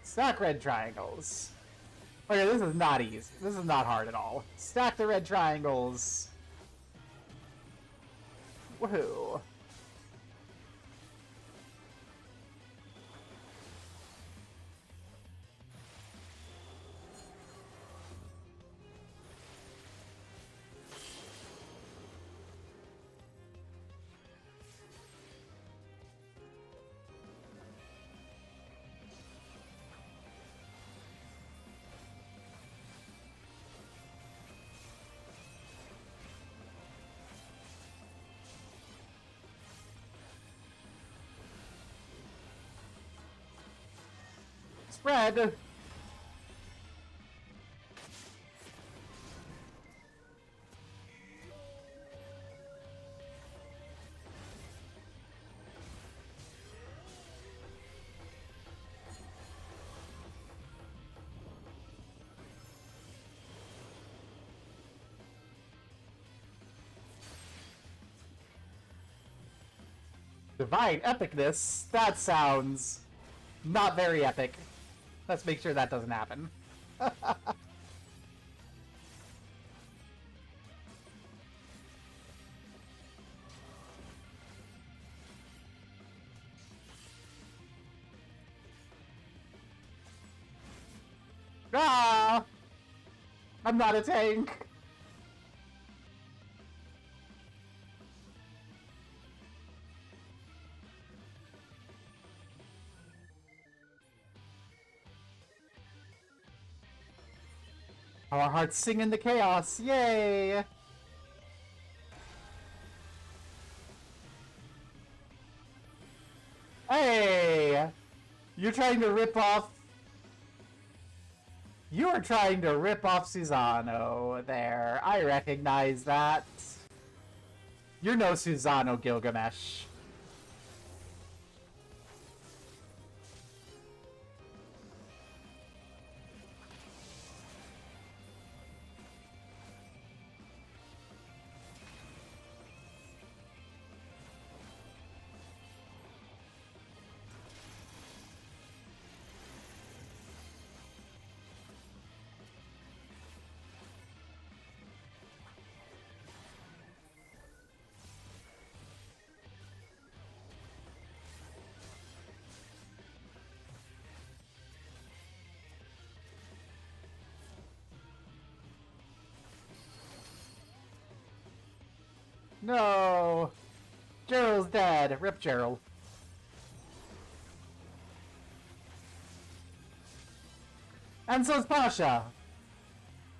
Stack red triangles. Okay, this is not easy. This is not hard at all. Stack the red triangles. Woohoo. Spread. Divine epicness? That sounds Not very epic. Let's make sure that doesn't happen. Ah! I'm not a tank! Our hearts sing in the chaos! Yay! Hey! You're trying to rip off... You are trying to rip off Susano there. I recognize that. You're no Susano, Gilgamesh. No! Gerald's dead. Rip Gerald. And so's Pasha.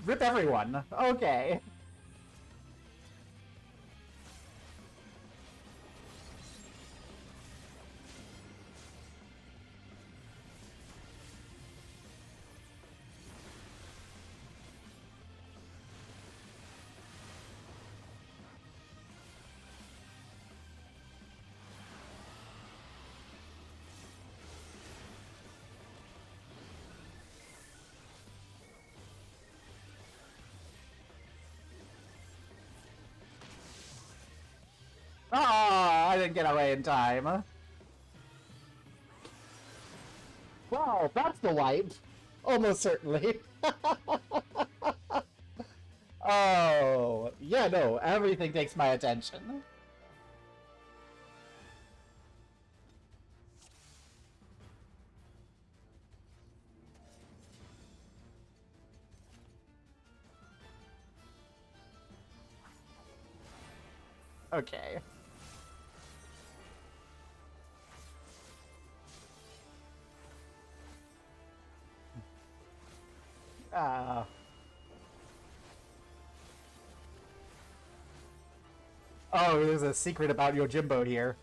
Rip everyone. Okay. Ah, I didn't get away in time. Wow, that's the wipe. Almost certainly. Oh, yeah, no, everything takes my attention. Okay. Uh, oh, there's a secret about Yojimbo here.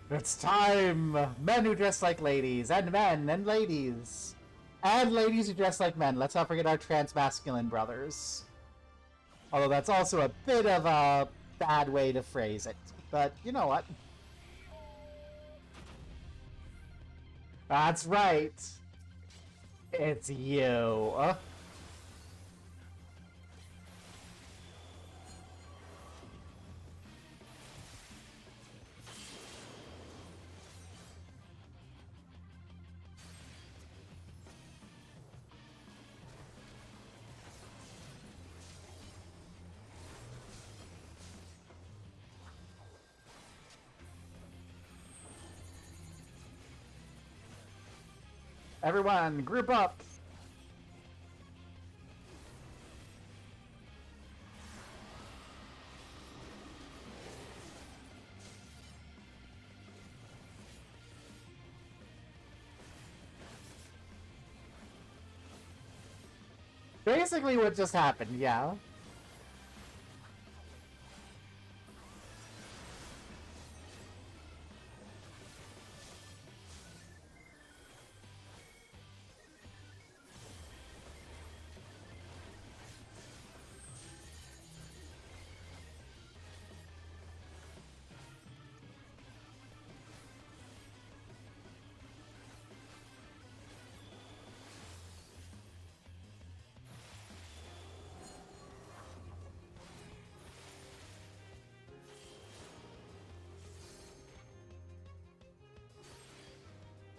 It's time! Men who dress like ladies, and men, and ladies. And ladies who dress like men. Let's not forget our trans-masculine brothers. Although that's also a bit of a bad way to phrase it. But you know what? That's right. It's you. Everyone, group up! Basically what just happened, yeah.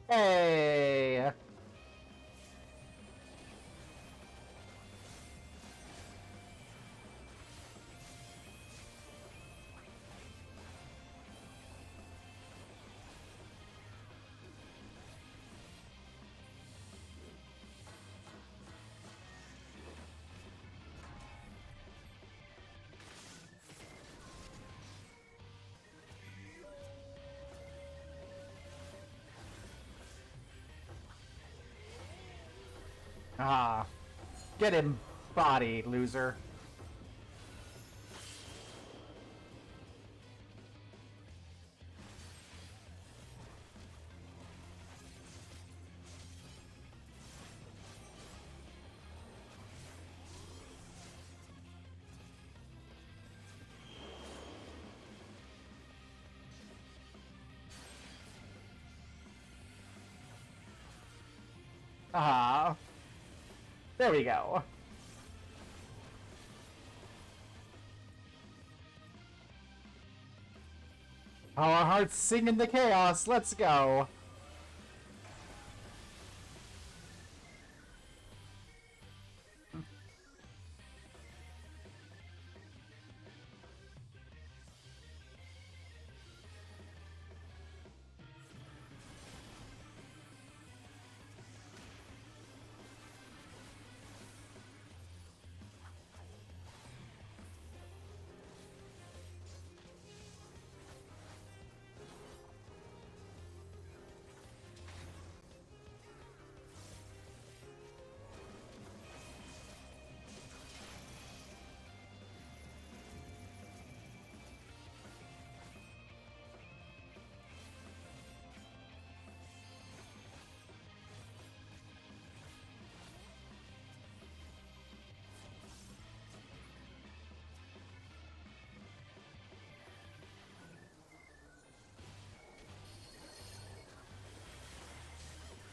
Hey! Ah, get him, body, loser. Ah, there we go. Our hearts sing in the chaos. Let's go.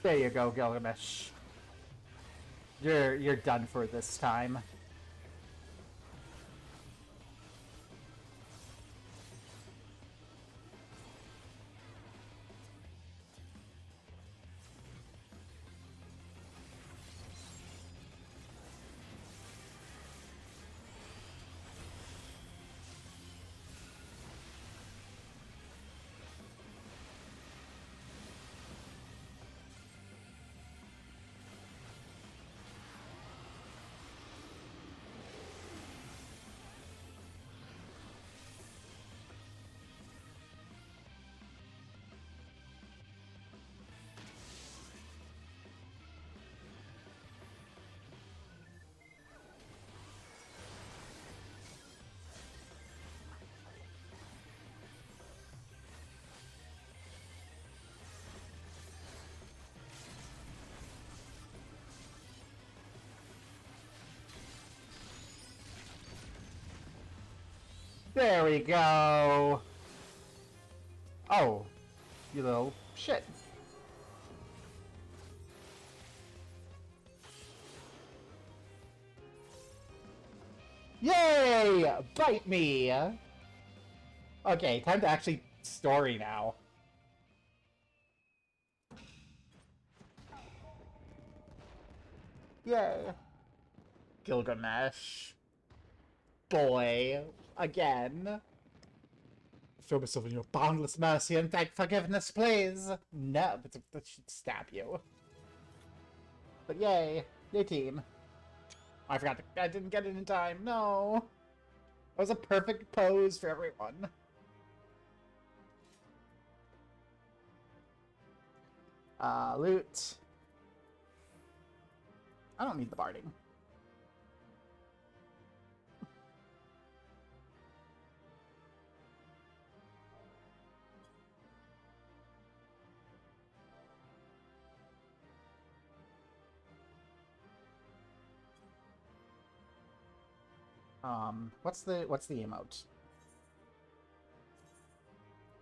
There you go, Gilgamesh. You're done for this time. There we go. Oh, you little shit. Yay! Bite me! Okay, time to actually story now. Yay. Gilgamesh. Boy. Again. Throw myself in your boundless mercy and beg forgiveness, please! No, but that should stab you. But yay. Yay, team. I forgot I didn't get it in time. No. That was a perfect pose for everyone. Loot. I don't need the barding. What's the emote?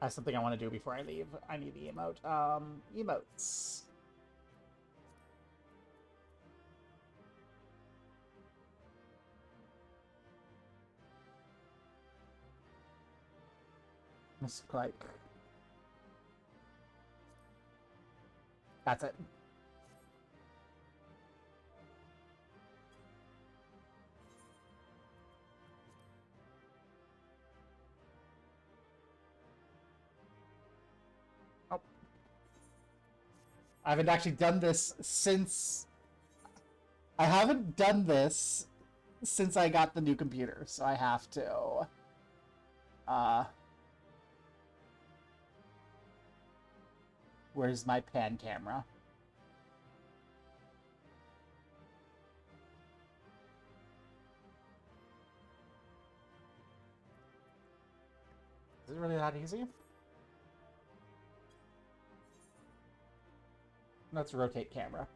I have something I want to do before I leave. I need the emote. Emotes. Miss like. That's it. Oh. I haven't actually done this since... I haven't done this since I got the new computer, so I have to... Where's my pan camera? Is it really that easy? Let's rotate camera.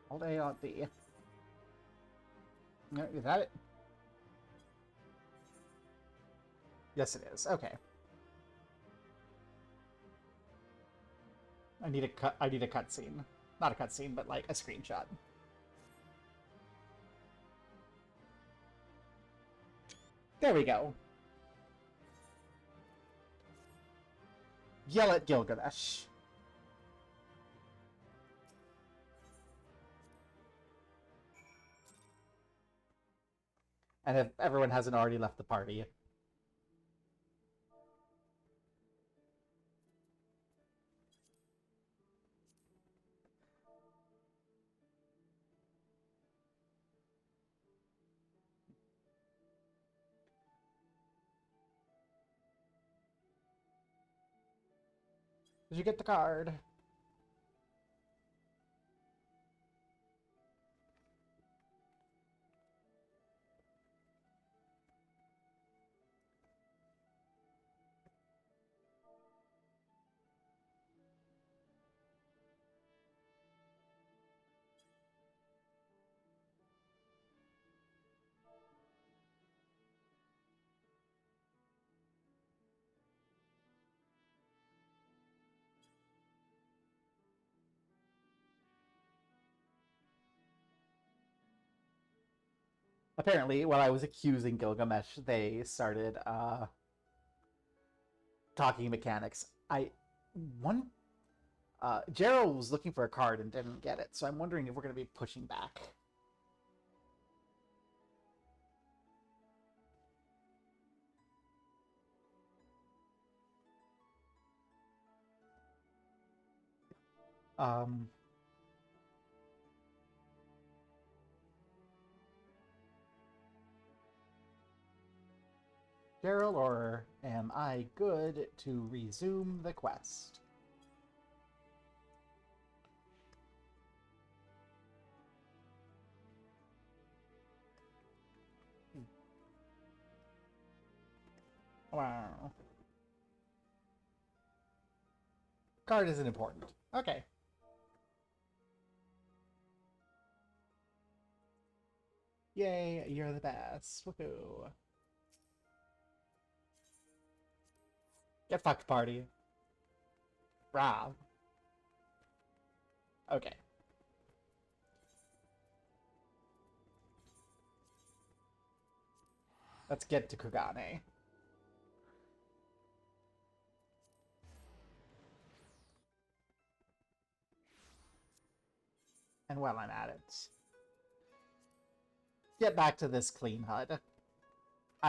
Hold A on B. No, is that it? Yes, it is. Okay. I need a cut. I need a cutscene. Not a cutscene, but like a screenshot. There we go. Yell at Gilgamesh. And if everyone hasn't already left the party. Did you get the card? Apparently, while I was accusing Gilgamesh, they started talking mechanics. Gerald was looking for a card and didn't get it, so I'm wondering if we're going to be pushing back. Gerald, or am I good to resume the quest? Wow. Card isn't important. Okay. Yay, you're the best. Woohoo. Get fucked, party. Rob. Okay. Let's get to Kugane. And while I'm at it, get back to this clean HUD.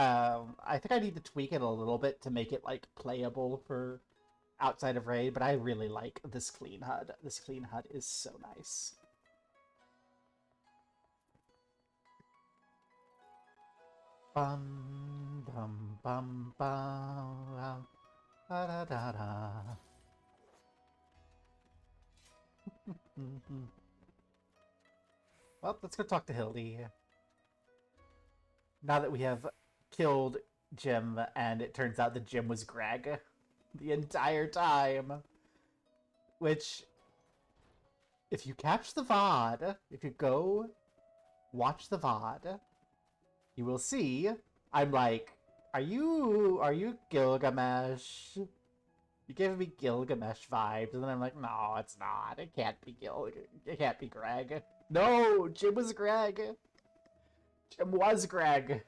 I think I need to tweak it a little bit to make it like playable for outside of raid, but I really like this clean HUD. This clean HUD is so nice. Bum bum bum bum da da da da. Well, let's go talk to Hildy. Now that we have killed Jim, and it turns out that Jim was Greg the entire time. Which, if you catch the VOD, if you go watch the VOD, You will see. I'm like, are you Gilgamesh? You gave me Gilgamesh vibes, and then I'm like, no, it's not. It can't be It can't be Greg. No, Jim was Greg. Jim was Greg.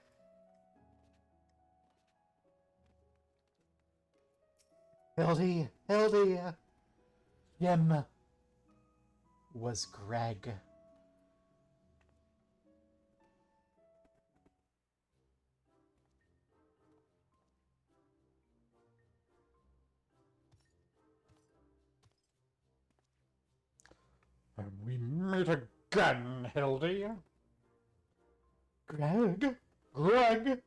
Hildy. Jim was Greg. And we meet again, Hildy. Greg? Greg,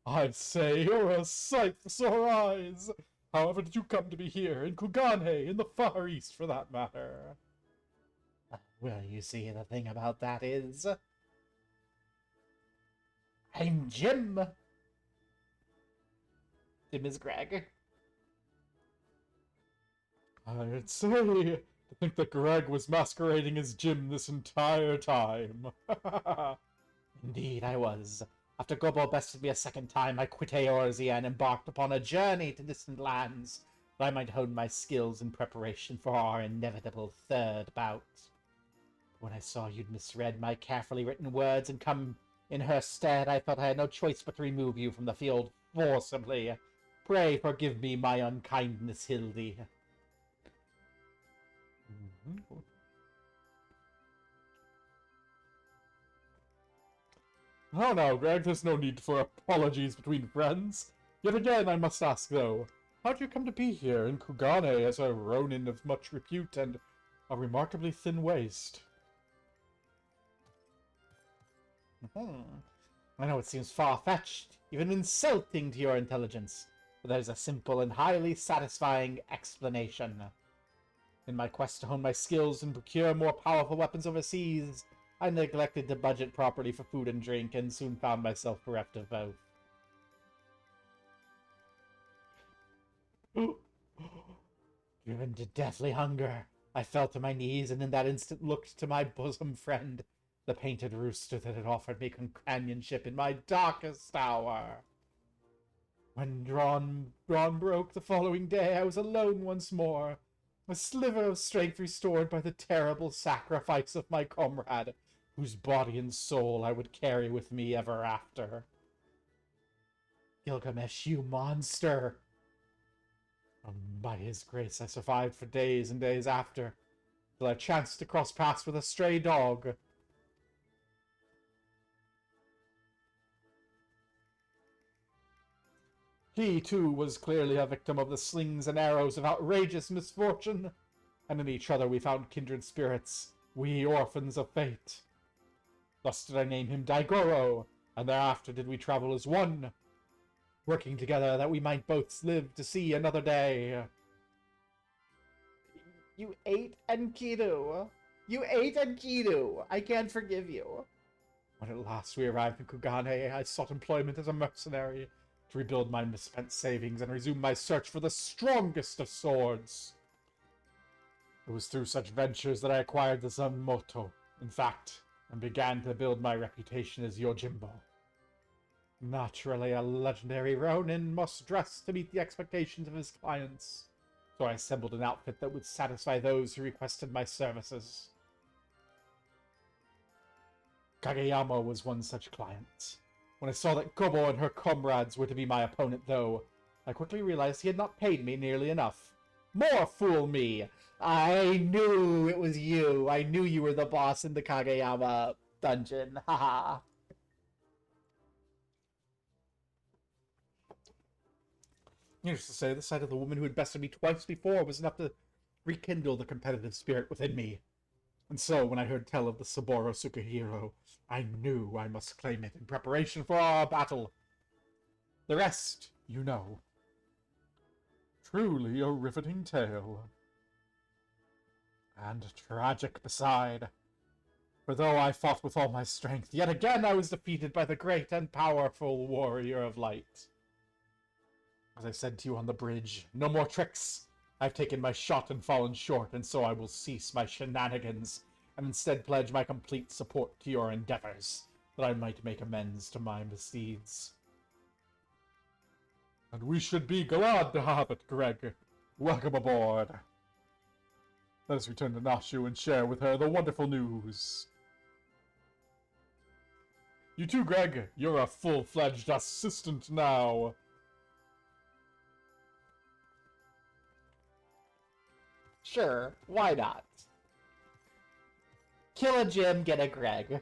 I'd say you're a sight for sore eyes. However did you come to be here, in Kugane, in the Far East, for that matter? Well, you see, the thing about that is... I'm Jim. Jim is Greg. I'd say to think that Greg was masquerading as Jim this entire time. Indeed, I was. After Gobo bested me a second time, I quit Eorzea and embarked upon a journey to distant lands, that I might hone my skills in preparation for our inevitable third bout. When I saw you'd misread my carefully written words and come in her stead, I felt I had no choice but to remove you from the field forcibly. Pray forgive me my unkindness, Hildy. Oh no, Greg, there's no need for apologies between friends. Yet again, I must ask, though, how do you come to be here in Kugane as a ronin of much repute and a remarkably thin waist? I know it seems far-fetched, even insulting to your intelligence, but there's a simple and highly satisfying explanation. In my quest to hone my skills and procure more powerful weapons overseas, I neglected to budget properly for food and drink, and soon found myself bereft of both. Driven to deathly hunger, I fell to my knees, and in that instant looked to my bosom friend, the painted rooster that had offered me companionship in my darkest hour. When dawn broke the following day, I was alone once more, a sliver of strength restored by the terrible sacrifice of my comrade, whose body and soul I would carry with me ever after. Gilgamesh, you monster! By his grace, I survived for days and days after, till I chanced to cross paths with a stray dog. He, too, was clearly a victim of the slings and arrows of outrageous misfortune, and in each other we found kindred spirits, we orphans of fate. Thus did I name him Daigoro, and thereafter did we travel as one, working together that we might both live to see another day. You ate Enkidu! You ate Enkidu! I can't forgive you. When at last we arrived in Kugane, I sought employment as a mercenary, to rebuild my misspent savings and resume my search for the strongest of swords. It was through such ventures that I acquired the Zanmoto, in fact, and began to build my reputation as Yojimbo. Naturally, a legendary Ronin must dress to meet the expectations of his clients, so I assembled an outfit that would satisfy those who requested my services. Kageyama was one such client. When I saw that Gobo and her comrades were to be my opponent, though, I quickly realized he had not paid me nearly enough. More fool me! I knew it was you! I knew you were the boss in the Kageyama dungeon. Haha. Needless to say, the sight of the woman who had bested me twice before was enough to rekindle the competitive spirit within me. And so, when I heard tell of the Saburo Sukahiro, I knew I must claim it in preparation for our battle. The rest, you know. Truly a riveting tale. And tragic beside. For though I fought with all my strength, yet again I was defeated by the great and powerful warrior of light. As I said to you on the bridge, no more tricks. I've taken my shot and fallen short, and so I will cease my shenanigans, and instead pledge my complete support to your endeavors. that I might make amends to my misdeeds. And we should be glad to have it, Greg. Welcome aboard. Let us return to Nashu and share with her the wonderful news. You too, Greg. You're a full-fledged assistant now. Sure, why not? Kill a Jim, get a Greg.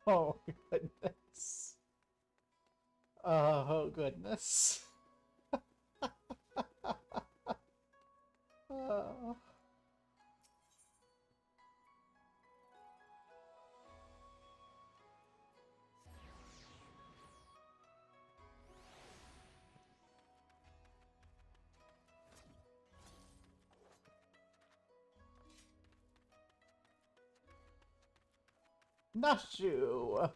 Oh, goodness. Oh, goodness. Oh. Nashu,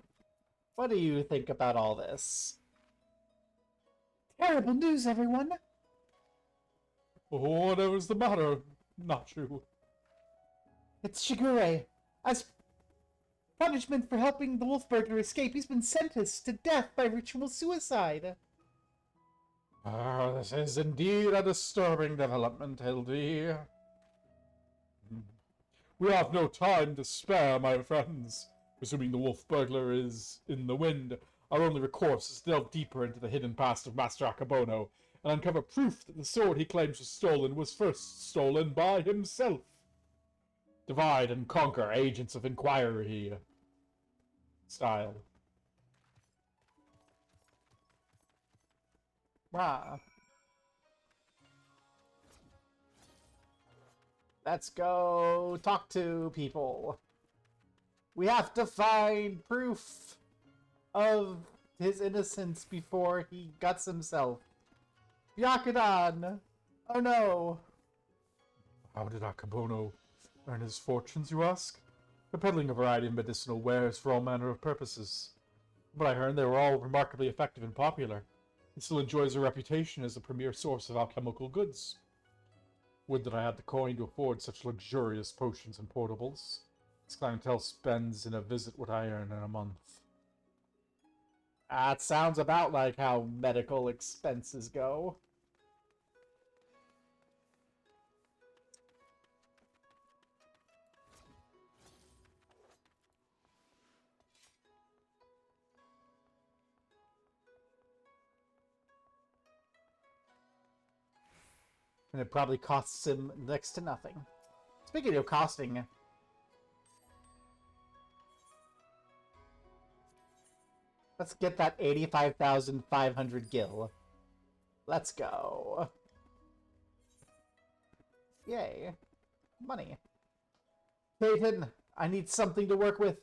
what do you think about all this? Terrible news, everyone! Whatever's the matter, Nashu? It's Shigure. As punishment for helping the wolf burglar escape, he's been sentenced to death by ritual suicide. This is indeed a disturbing development, Hildy. We have no time to spare, my friends. Presuming the wolf burglar is in the wind, our only recourse is to delve deeper into the hidden past of Master Akabono and uncover proof that the sword he claims was stolen was first stolen by himself. Divide and conquer, agents of inquiry. Style. Wow. Let's go talk to people. We have to find proof of his innocence before he guts himself. Byakudan! Oh no! How did Akabono earn his fortunes, you ask? By peddling a variety of medicinal wares for all manner of purposes. But I heard they were all remarkably effective and popular. He still enjoys a reputation as a premier source of alchemical goods. Would that I had the coin to afford such luxurious potions and portables. His clientele spends in a visit what I earn in a month. That sounds about like how medical expenses go. And it probably costs him next to nothing. Speaking of costing, let's get that 85,500 gil. Let's go. Yay. Money. Peyton, I need something to work with.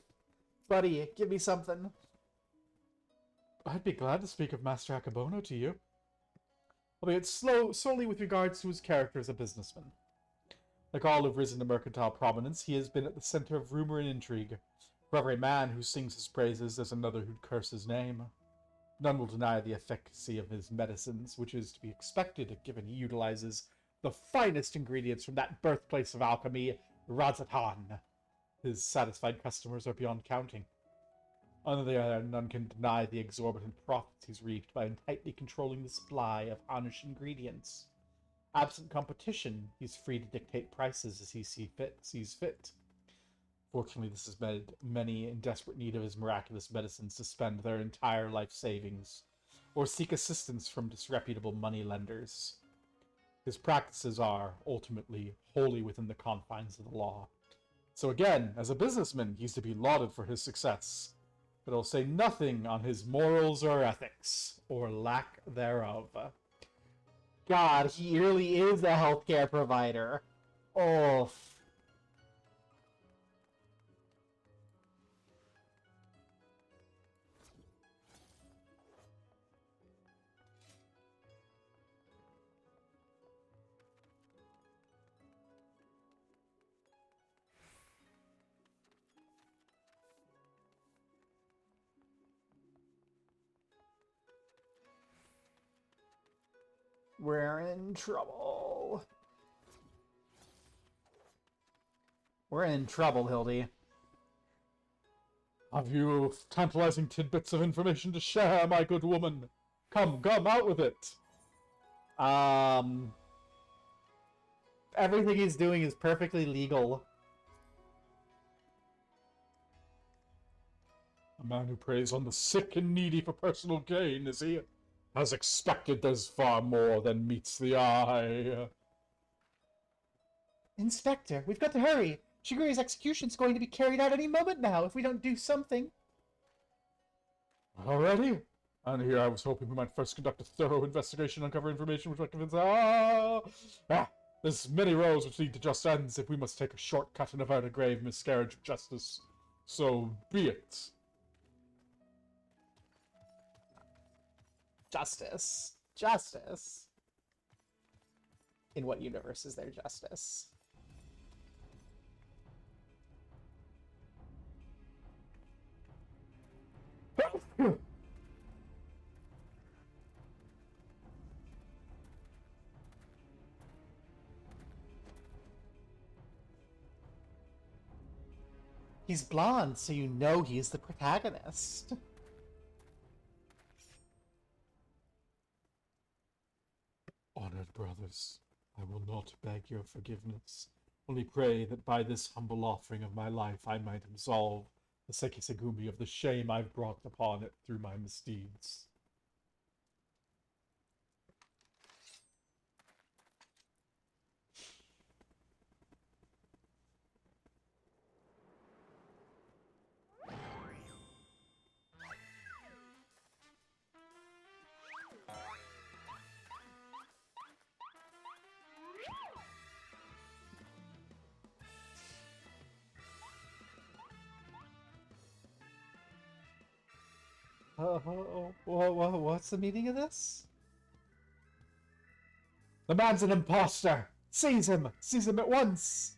Buddy, give me something. I'd be glad to speak of Master Akabono to you. Albeit solely with regards to his character as a businessman. Like all who've risen to mercantile prominence, he has been at the center of rumor and intrigue. For every man who sings his praises, there's another who'd curse his name. None will deny the efficacy of his medicines, which is to be expected given he utilizes the finest ingredients from that birthplace of alchemy, Razatan. His satisfied customers are beyond counting. On the other hand, none can deny the exorbitant profits he's reaped by tightly controlling the supply of Anish ingredients. Absent competition, he's free to dictate prices as he sees fit. Fortunately, this has made many in desperate need of his miraculous medicines to spend their entire life savings, or seek assistance from disreputable moneylenders. His practices are, ultimately, wholly within the confines of the law. So again, as a businessman, he's to be lauded for his success. But I'll say nothing on his morals or ethics, or lack thereof. God, he really is a healthcare provider. Oh. We're in trouble. We're in trouble, Hildy. Have you tantalizing tidbits of information to share, my good woman? Come, out with it! Everything he's doing is perfectly legal. A man who preys on the sick and needy for personal gain, is he? As expected, there's far more than meets the eye. Inspector, we've got to hurry. Shigure's execution's going to be carried out any moment now if we don't do something. Already? And here I was hoping we might first conduct a thorough investigation, uncover information which might convince... There's many roads which lead to just ends if we must take a shortcut and avert a grave miscarriage of justice. So be it. Justice. Justice. In what universe is there justice? He's blonde, so you know he's the protagonist. Honored brothers, I will not beg your forgiveness. Only pray that by this humble offering of my life I might absolve the Sekisegumi of the shame I've brought upon it through my misdeeds. What's the meaning of this? The man's an imposter! Seize him! Seize him at once!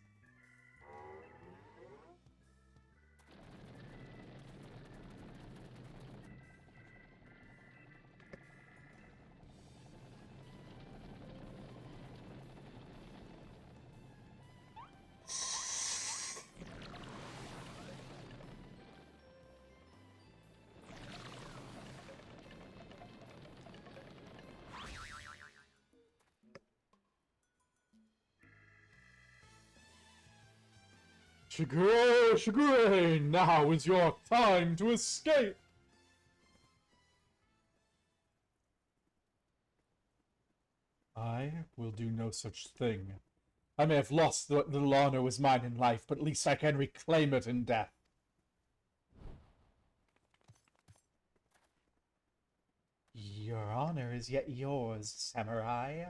Shigure, now is your time to escape! I will do no such thing. I may have lost what little honor was mine in life, but at least I can reclaim it in death. Your honor is yet yours, samurai.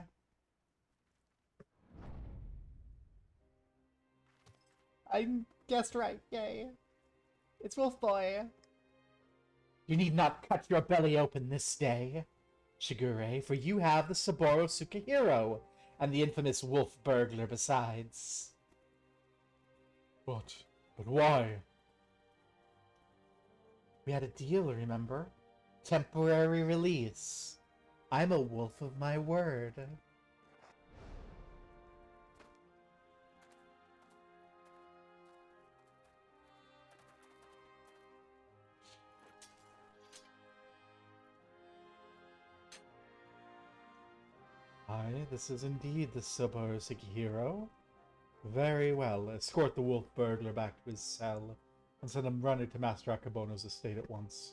I guessed right, yay. It's Wolf Boy. You need not cut your belly open this day, Shigure, for you have the Saburo Sukahiro, and the infamous Wolf Burglar besides. But why? We had a deal, remember? Temporary release. I'm a wolf of my word. Aye, this is indeed the Saburo Sukahiro. Very well. Escort the wolf burglar back to his cell and send him running to Master Akabono's estate at once.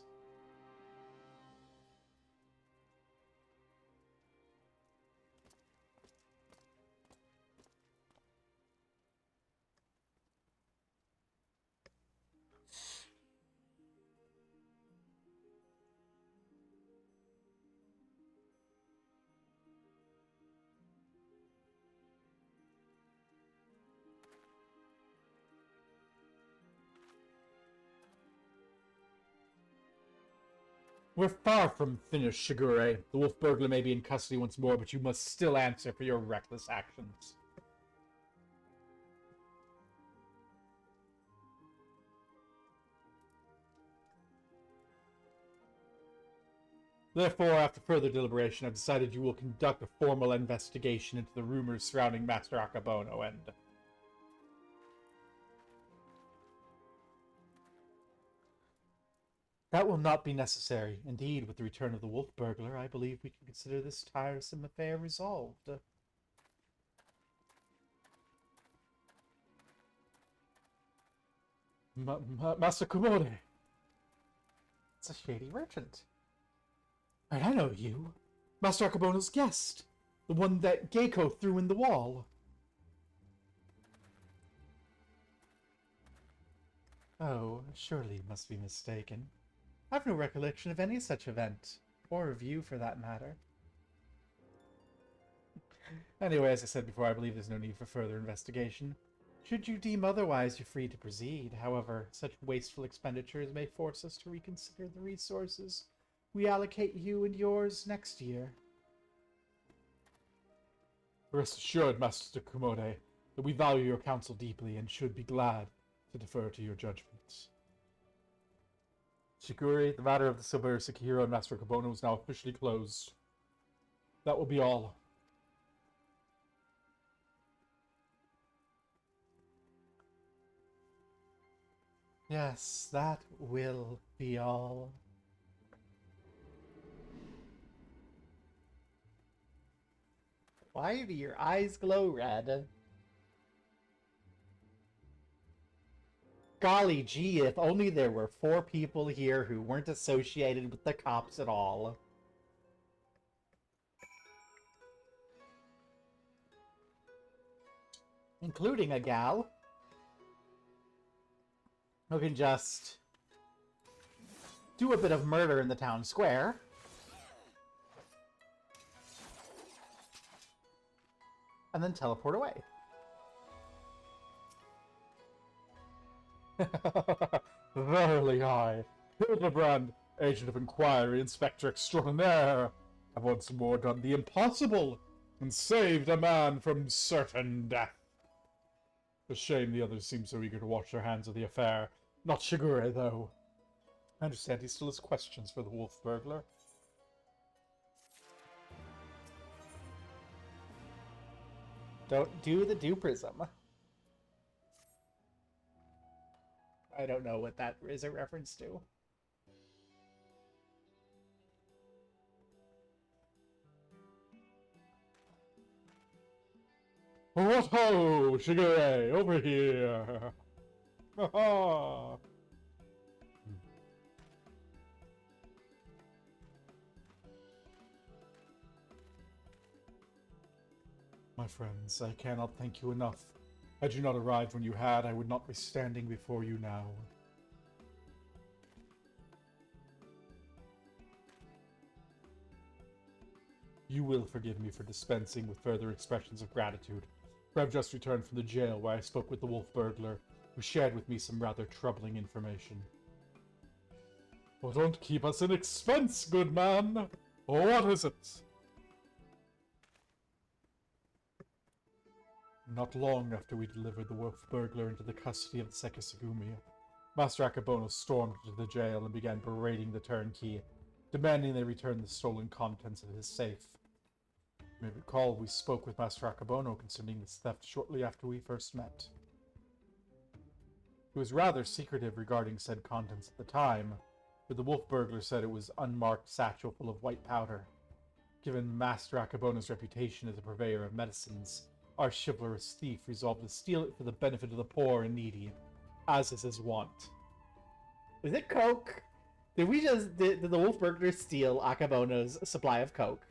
We're far from finished, Shigure. The wolf burglar may be in custody once more, but you must still answer for your reckless actions. Therefore, after further deliberation, I've decided you will conduct a formal investigation into the rumors surrounding Master Akabono and... That will not be necessary. Indeed, with the return of the wolf burglar, I believe we can consider this tiresome affair resolved. Master Komode. It's a shady merchant. Right, I know you. Master Akabono's guest. The one that Geiko threw in the wall. Oh, surely you must be mistaken. I have no recollection of any such event. Or of you, for that matter. Anyway, as I said before, I believe there's no need for further investigation. Should you deem otherwise, you're free to proceed. However, such wasteful expenditures may force us to reconsider the resources we allocate you and yours next year. Rest assured, Master Komode, that we value your counsel deeply and should be glad to defer to your judgments. Shigure, the matter of the Silver Sekihiro and Master Akabono is now officially closed. That will be all. Yes, that will be all. Why do your eyes glow red? Golly gee, if only there were 4 people here who weren't associated with the cops at all. Including a gal who can just do a bit of murder in the town square. And then teleport away. Verily I, Hildibrand, Agent of Inquiry, Inspector Extraordinaire, have once more done the impossible and saved a man from certain death. A shame the others seem so eager to wash their hands of the affair. Not Shigure, though. I understand he still has questions for the wolf burglar. Don't do the Duprism. I don't know what that is a reference to. What ho, Shigure, over here! Ha ha! My friends, I cannot thank you enough. Had you not arrived when you had, I would not be standing before you now. You will forgive me for dispensing with further expressions of gratitude, for I've just returned from the jail where I spoke with the wolf burglar, who shared with me some rather troubling information. Oh, don't keep us in expense, good man! What is it? Not long after we delivered the wolf burglar into the custody of the Sekisagumi, Master Akabono stormed into the jail and began berating the turnkey, demanding they return the stolen contents of his safe. You may recall we spoke with Master Akabono concerning this theft shortly after we first met. He was rather secretive regarding said contents at the time, but the wolf burglar said it was unmarked satchel full of white powder. Given Master Akabono's reputation as a purveyor of medicines, our chivalrous thief resolved to steal it for the benefit of the poor and needy, as is his wont. Was it Coke? Did the wolf burglar steal Akabono's supply of Coke?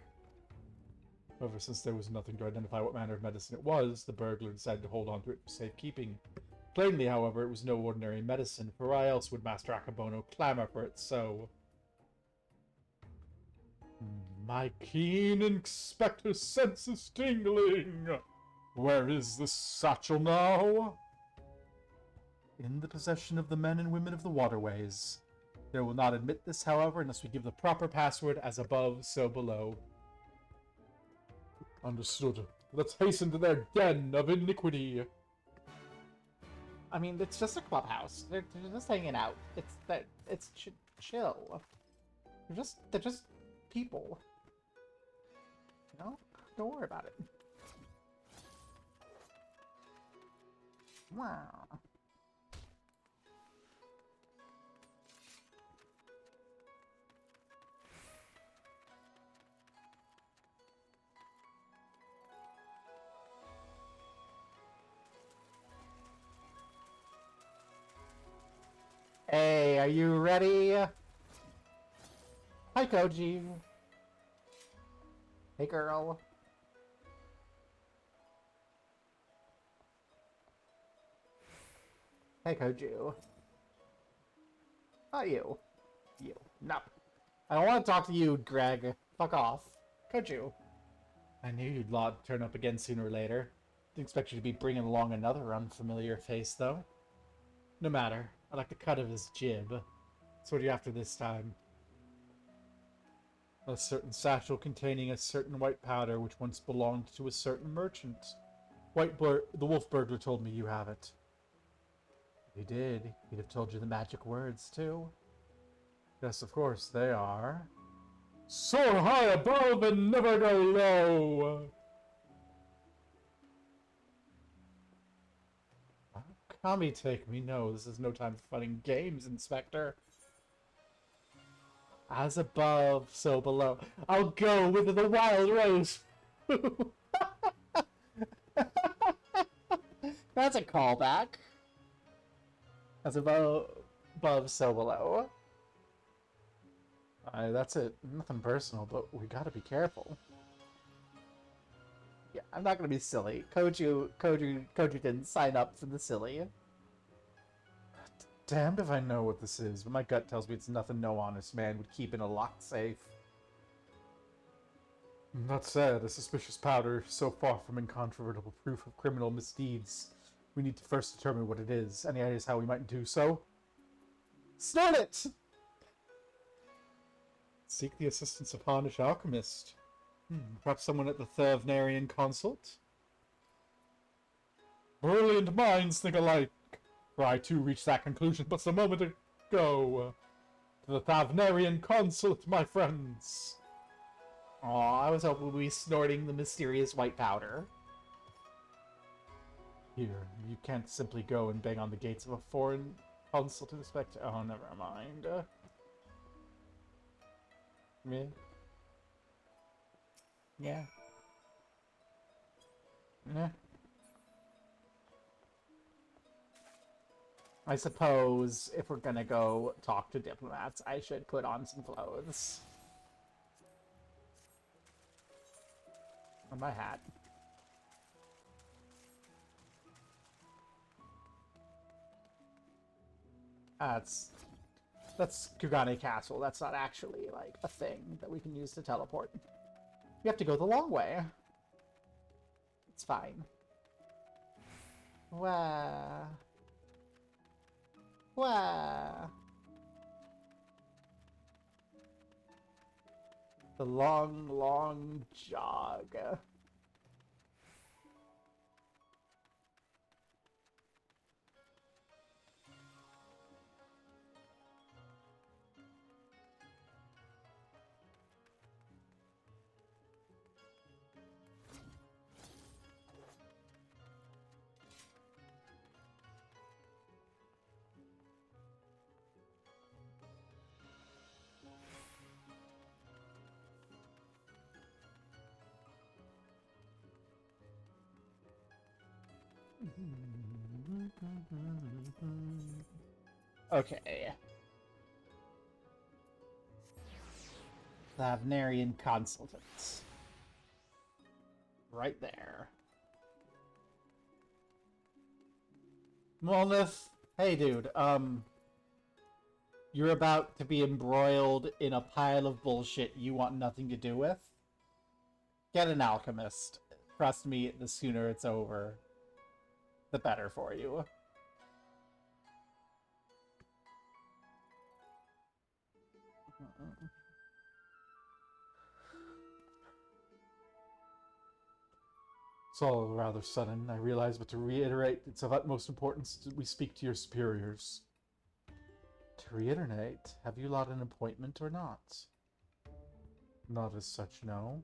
However, since there was nothing to identify what manner of medicine it was, the burglar decided to hold on to it for safekeeping. Plainly, however, it was no ordinary medicine, for why else would Master Akabono clamor for it so? My keen inspector sense is tingling! Where is this satchel now? In the possession of the men and women of the waterways. They will not admit this, however, unless we give the proper password as above, so below. Understood. Let's hasten to their den of iniquity. I mean, it's just a clubhouse. They're just hanging out. It's chill. They're just people. You know? Don't worry about it. Wow. Are you ready? Hi, Koji. Hey, girl. Hey, Koju. Not you. You. No. I don't want to talk to you, Greg. Fuck off. Koju. I knew you'd turn up again sooner or later. Didn't expect you to be bringing along another unfamiliar face, though. No matter. I like the cut of his jib. So what are you after this time? A certain satchel containing a certain white powder which once belonged to a certain merchant. The wolf burglar told me you have it. He did. He'd have told you the magic words, too. Yes, of course, they are. Soar high above and never go low! Kami take me. No, this is no time for fun and games, Inspector. As above, so below. I'll go with the wild rose. That's a callback. As above, so below. That's it. Nothing personal, but we gotta be careful. Yeah, I'm not gonna be silly. Koju didn't sign up for the silly. Damned if I know what this is, but my gut tells me it's nothing no honest man would keep in a locked safe. That said, a suspicious powder so far from incontrovertible proof of criminal misdeeds. We need to first determine what it is. Any ideas how we might do so? Snort it! Seek the assistance of Harnish Alchemist. Perhaps someone at the Thervnarian Consult? Brilliant minds think alike. For I too reached that conclusion but a moment ago. To the Thavnarian Consulate, my friends. Aw, I was hoping we'd be snorting the mysterious white powder. Here, you can't simply go and bang on the gates of a foreign consul to inspect. Oh, never mind. Me? Yeah. Yeah. I suppose if we're gonna go talk to diplomats, I should put on some clothes. And my hat. That's Kugane Castle. That's not actually, like, a thing that we can use to teleport. We have to go the long way. It's fine. Wow. Wow. The long, long jog. Okay. Thavnarian Consultants. Right there. Molnith, hey dude, you're about to be embroiled in a pile of bullshit you want nothing to do with? Get an alchemist. Trust me, the sooner it's over, the better for you. It's all rather sudden, I realize, but to reiterate, it's of utmost importance that we speak to your superiors. To reiterate, have you lot an appointment or not? Not as such, no.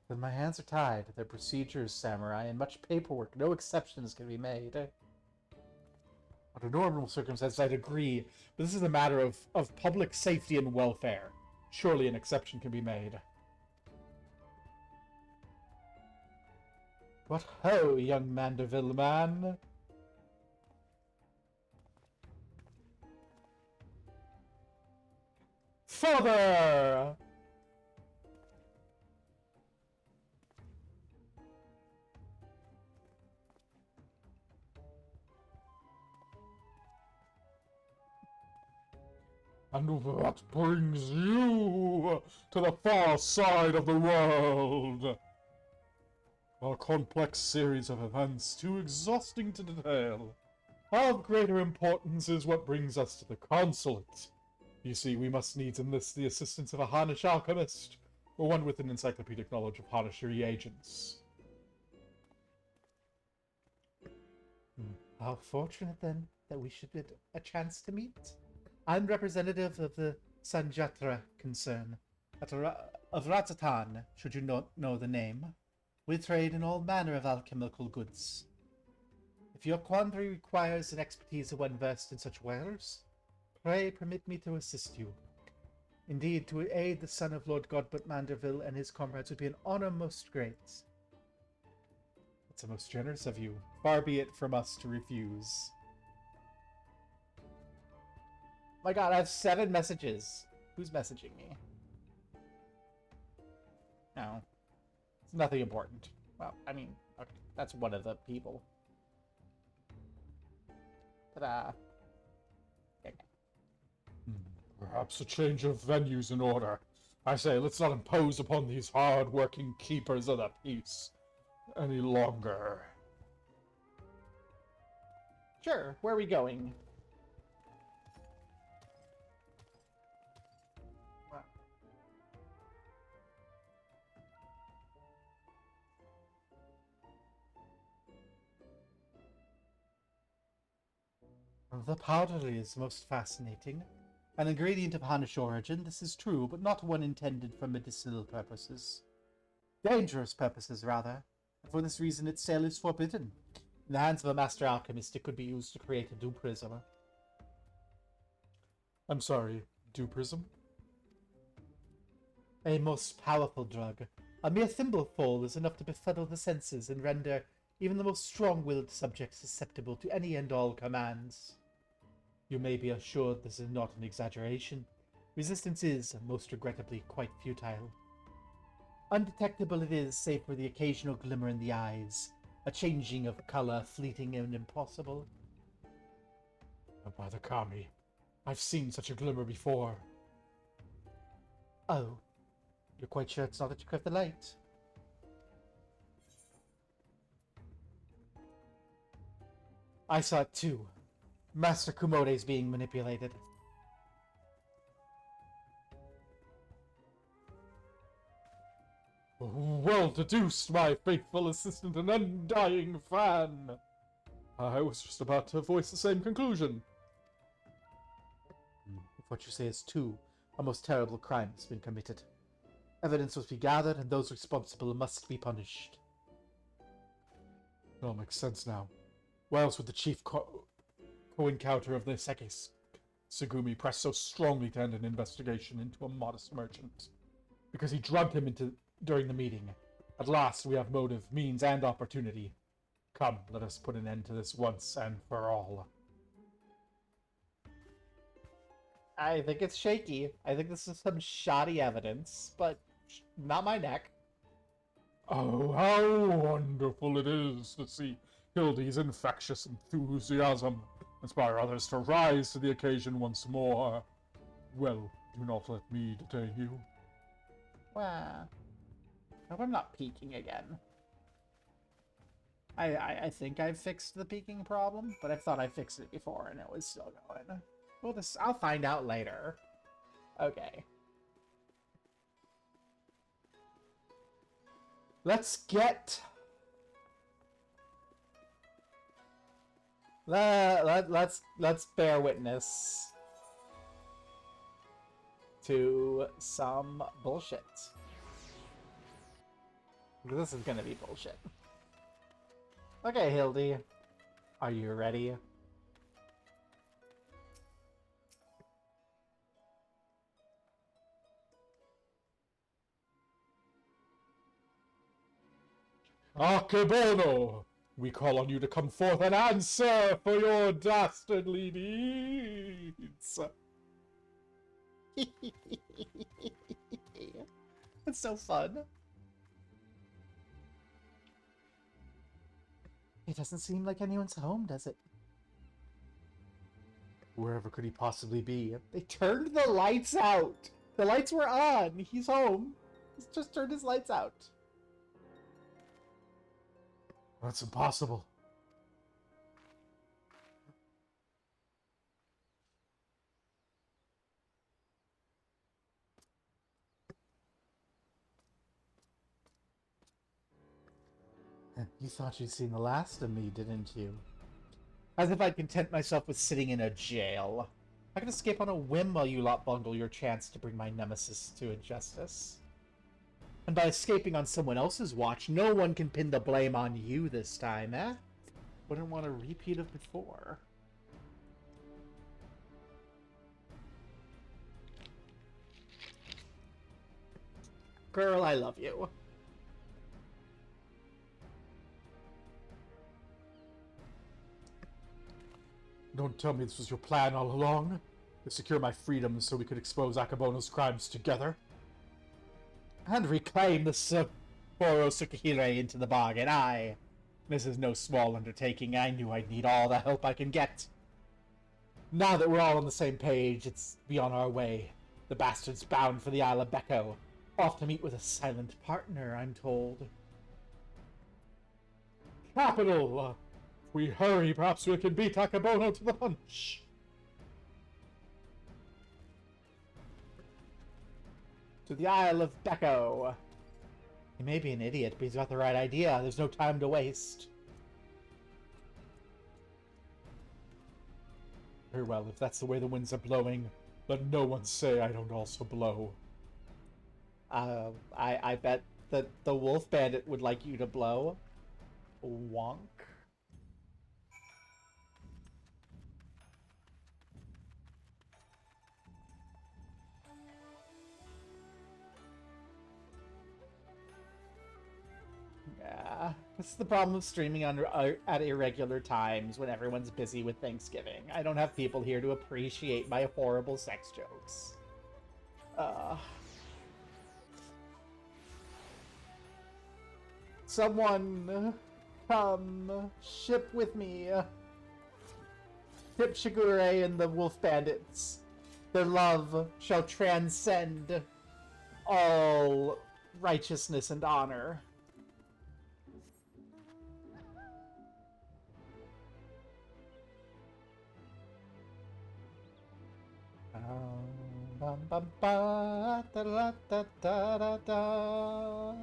Then my hands are tied. Their procedures, samurai, and much paperwork. No exceptions can be made. Under normal circumstances, I'd agree, but this is a matter of public safety and welfare. Surely an exception can be made. What ho, young Mandeville man? And what brings you to the far side of the world? A complex series of events too exhausting to detail. Of greater importance is what brings us to the consulate. You see, we must needs enlist the assistance of a Hanish alchemist, or one with an encyclopedic knowledge of Hanish reagents. How fortunate, then, that we should get a chance to meet. I'm representative of the Sanjatra concern of Ratatan, should you not know the name. We trade in all manner of alchemical goods. If your quandary requires an expertise of one versed in such wares, pray permit me to assist you. Indeed, to aid the son of Lord Godbert Manderville and his comrades would be an honor most great. That's most generous of you. Far be it from us to refuse. My god, I have 7 messages. Who's messaging me? No. It's nothing important. Well, I mean, okay, that's one of the people. Ta-da. Okay. Perhaps a change of venue's in order. I say, let's not impose upon these hard-working keepers of the peace any longer. Sure, where are we going? The powder is most fascinating. An ingredient of Hanish origin, this is true, but not one intended for medicinal purposes. Dangerous purposes, rather. For this reason, its sale is forbidden. In the hands of a master alchemist, it could be used to create a duprism. I'm sorry, duprism? A most powerful drug. A mere thimbleful is enough to befuddle the senses and render even the most strong-willed subject susceptible to any and all commands. You may be assured this is not an exaggeration. Resistance is, most regrettably, quite futile. Undetectable it is, save for the occasional glimmer in the eyes, a changing of color, fleeting and impossible. By the Kami, I've seen such a glimmer before. Oh, you're quite sure it's not a trick of the light? I saw it too. Master Kumode's being manipulated. Well deduced, my faithful assistant and undying fan. I was just about to voice the same conclusion. If what you say is true, a most terrible crime has been committed. Evidence must be gathered, and those responsible must be punished. It all makes sense now. Why else would the chief co-encounter of the Seke Tsugumi press so strongly to end an investigation into a modest merchant? Because he drugged him during the meeting. At last we have motive, means, and opportunity. Come, let us put an end to this once and for all. I think it's shaky. I think this is some shoddy evidence, but not my neck. Oh, how wonderful it is to see Hildy's infectious enthusiasm inspire others to rise to the occasion once more. Well, do not let me detain you. Well, I hope I'm not peeking again. I think I've fixed the peeking problem, but I thought I fixed it before and it was still going. Well, I'll find out later. Okay. Let's get... Let's bear witness to some bullshit. This is gonna be bullshit. Okay, Hildy. Are you ready? Akebono! We call on you to come forth and answer for your dastardly deeds! It's so fun. It doesn't seem like anyone's home, does it? Wherever could he possibly be? They turned the lights out! The lights were on! He's home! He's just turned his lights out. That's impossible. You thought you'd seen the last of me, didn't you? As if I'd content myself with sitting in a jail. I could escape on a whim while you lot bungle your chance to bring my nemesis to justice. And by escaping on someone else's watch, no one can pin the blame on you this time, eh? Wouldn't want a repeat of before. Girl, I love you. Don't tell me this was your plan all along? To secure my freedom so we could expose Akabono's crimes together? And reclaim the Sapporo Tsukihire into the bargain. Aye. This is no small undertaking. I knew I'd need all the help I can get. Now that we're all on the same page, it's be on our way. The bastard's bound for the Isle of Becco. Off to meet with a silent partner, I'm told. Capital! If we hurry, perhaps we can beat Akabono to the punch. To the Isle of Becco. He may be an idiot, but he's got the right idea. There's no time to waste. Very well, if that's the way the winds are blowing, let no one say I don't also blow. I bet that the Wolf Bandit would like you to blow. Wonk. Yeah, this is the problem of streaming at irregular times when everyone's busy with Thanksgiving. I don't have people here to appreciate my horrible sex jokes. Someone come ship with me. Ship Shigure and the Wolf Bandits. Their love shall transcend all righteousness and honor. Bum, bum, ba, da, da, da, da, da, da.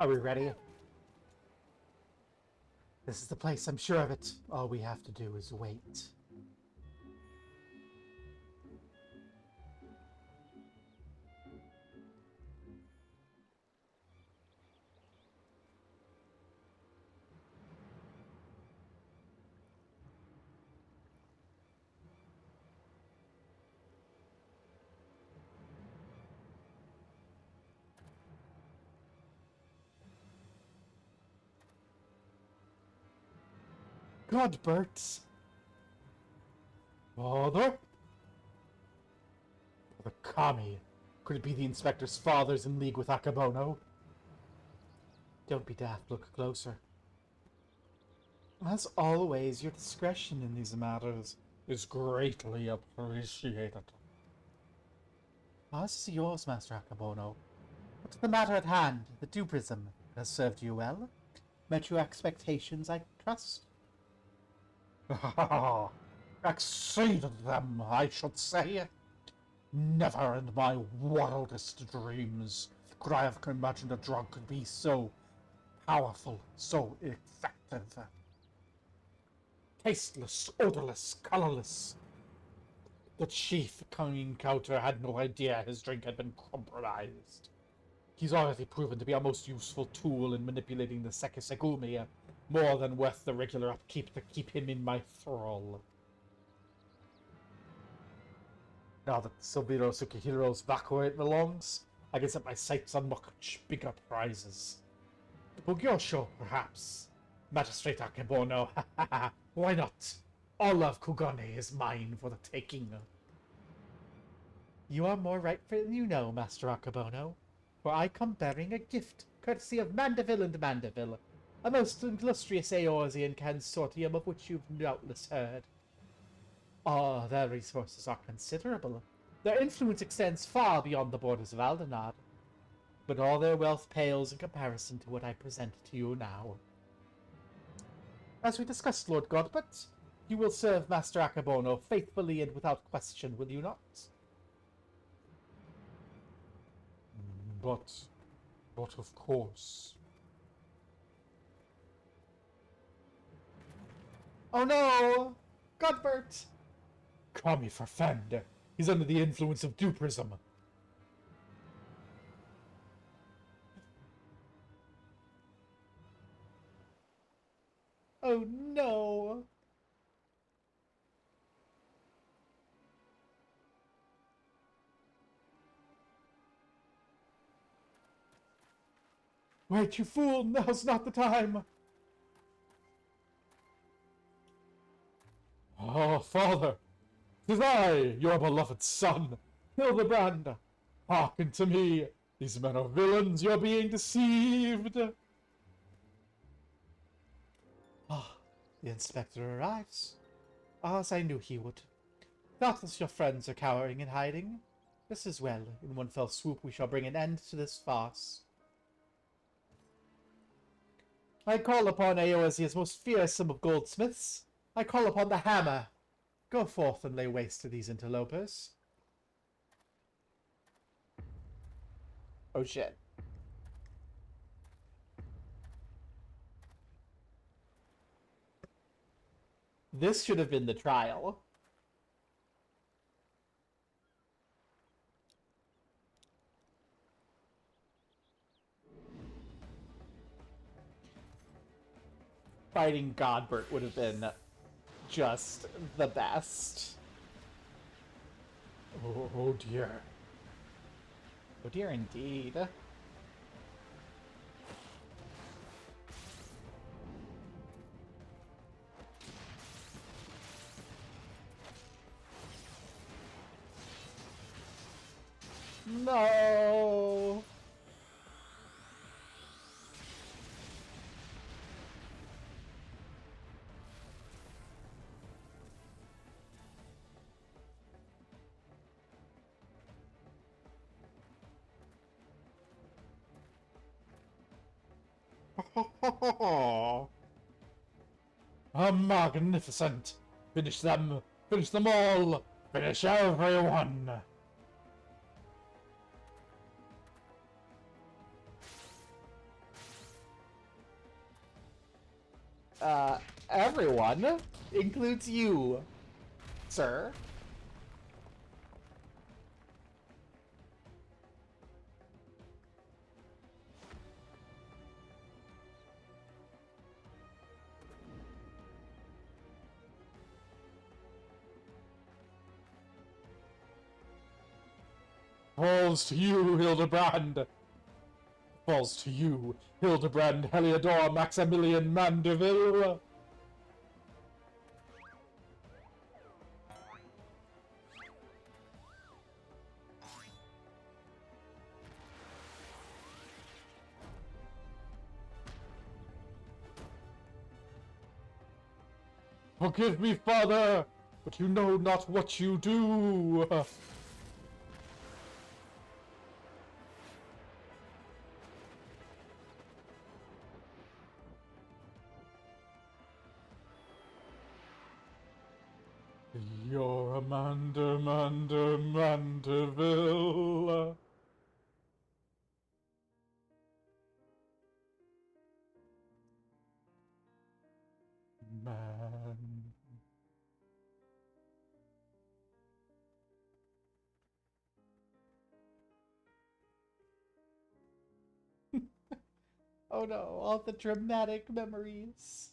Are we ready? This is the place, I'm sure of it. All we have to do is wait. God, Bert. Father? The Kami. Could it be the Inspector's father's in league with Akabono? Don't be daft, look closer. As always, your discretion in these matters Is greatly appreciated. This is yours, Master Akabono. What's the matter at hand? The dew prism has served you well? Met your expectations, I trust? Exceeded them, I should say. Never in my wildest dreams could I have imagined a drug could be so powerful, so effective. Tasteless, odorless, colorless. The chief encounter had no idea his drink had been compromised. He's already proven to be a most useful tool in manipulating the Sekisegumi, more than worth the regular upkeep to keep him in my thrall. Now that Silviro Tsukihiro's back where it belongs, I can set my sights on much bigger prizes. Bugyosho, perhaps. Magistrate Akebono, why not? All of Kugane is mine for the taking. You are more right than you know, Master Akebono, for I come bearing a gift, courtesy of Mandeville and Mandeville, a most illustrious Eorzean consortium of which you've doubtless heard. Ah, their resources are considerable. Their influence extends far beyond the borders of Aldenard, but all their wealth pales in comparison to what I present to you now. As we discussed, Lord Godbert, you will serve Master Akebono faithfully and without question, will you not? But of course. Oh no! Godbert! Kami Farfand. He's under the influence of Duprism. Oh no! Wait, you fool! Now's not the time! Oh, father! 'Tis I, your beloved son, Hildibrand! Hearken to me! These men are villains! You're being deceived! Ah, the inspector arrives. As I knew he would. Doubtless your friends are cowering and hiding. This is well. In one fell swoop we shall bring an end to this farce. I call upon Eorzea's most fearsome of goldsmiths. I call upon the hammer. Go forth and lay waste to these interlopers. Oh shit. This should have been the trial. Fighting Godbert would have been just the best. Oh dear. Oh dear indeed. No. A magnificent! Finish them! Finish them all! Finish everyone! Everyone includes you, sir. Falls to you, Hildibrand! Falls to you, Hildibrand Heliodor Maximilian Mandeville! Forgive me, father, but you know not what you do! You're Mandeville. Man. Oh no, all the dramatic memories.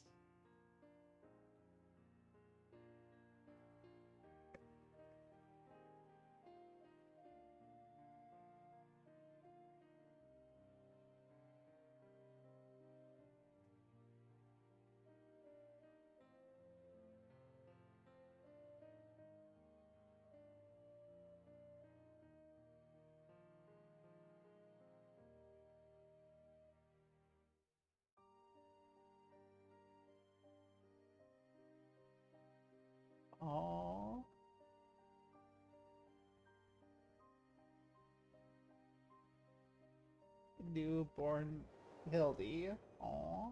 Aww. Newborn Hildy. Aww.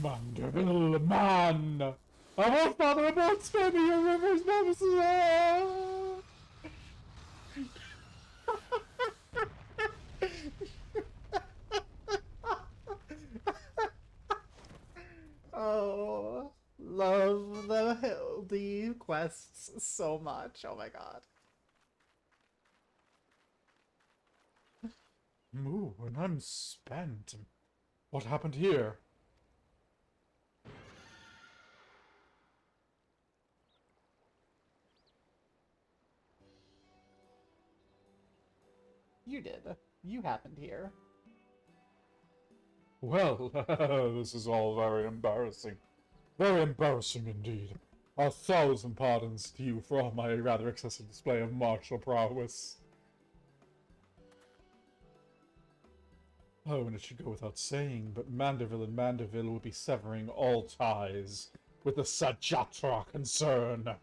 Manderville, man! I won't bother about spamming your rivers, nemesis! Oh, love the Hildy quests so much. Oh my god. Moo, and I'm spent. What happened here? You did. You happened here. Well, this is all very embarrassing. Very embarrassing indeed. 1,000 pardons to you for all my rather excessive display of martial prowess. Oh, and it should go without saying, but Manderville and Manderville will be severing all ties with the Sajatra concern.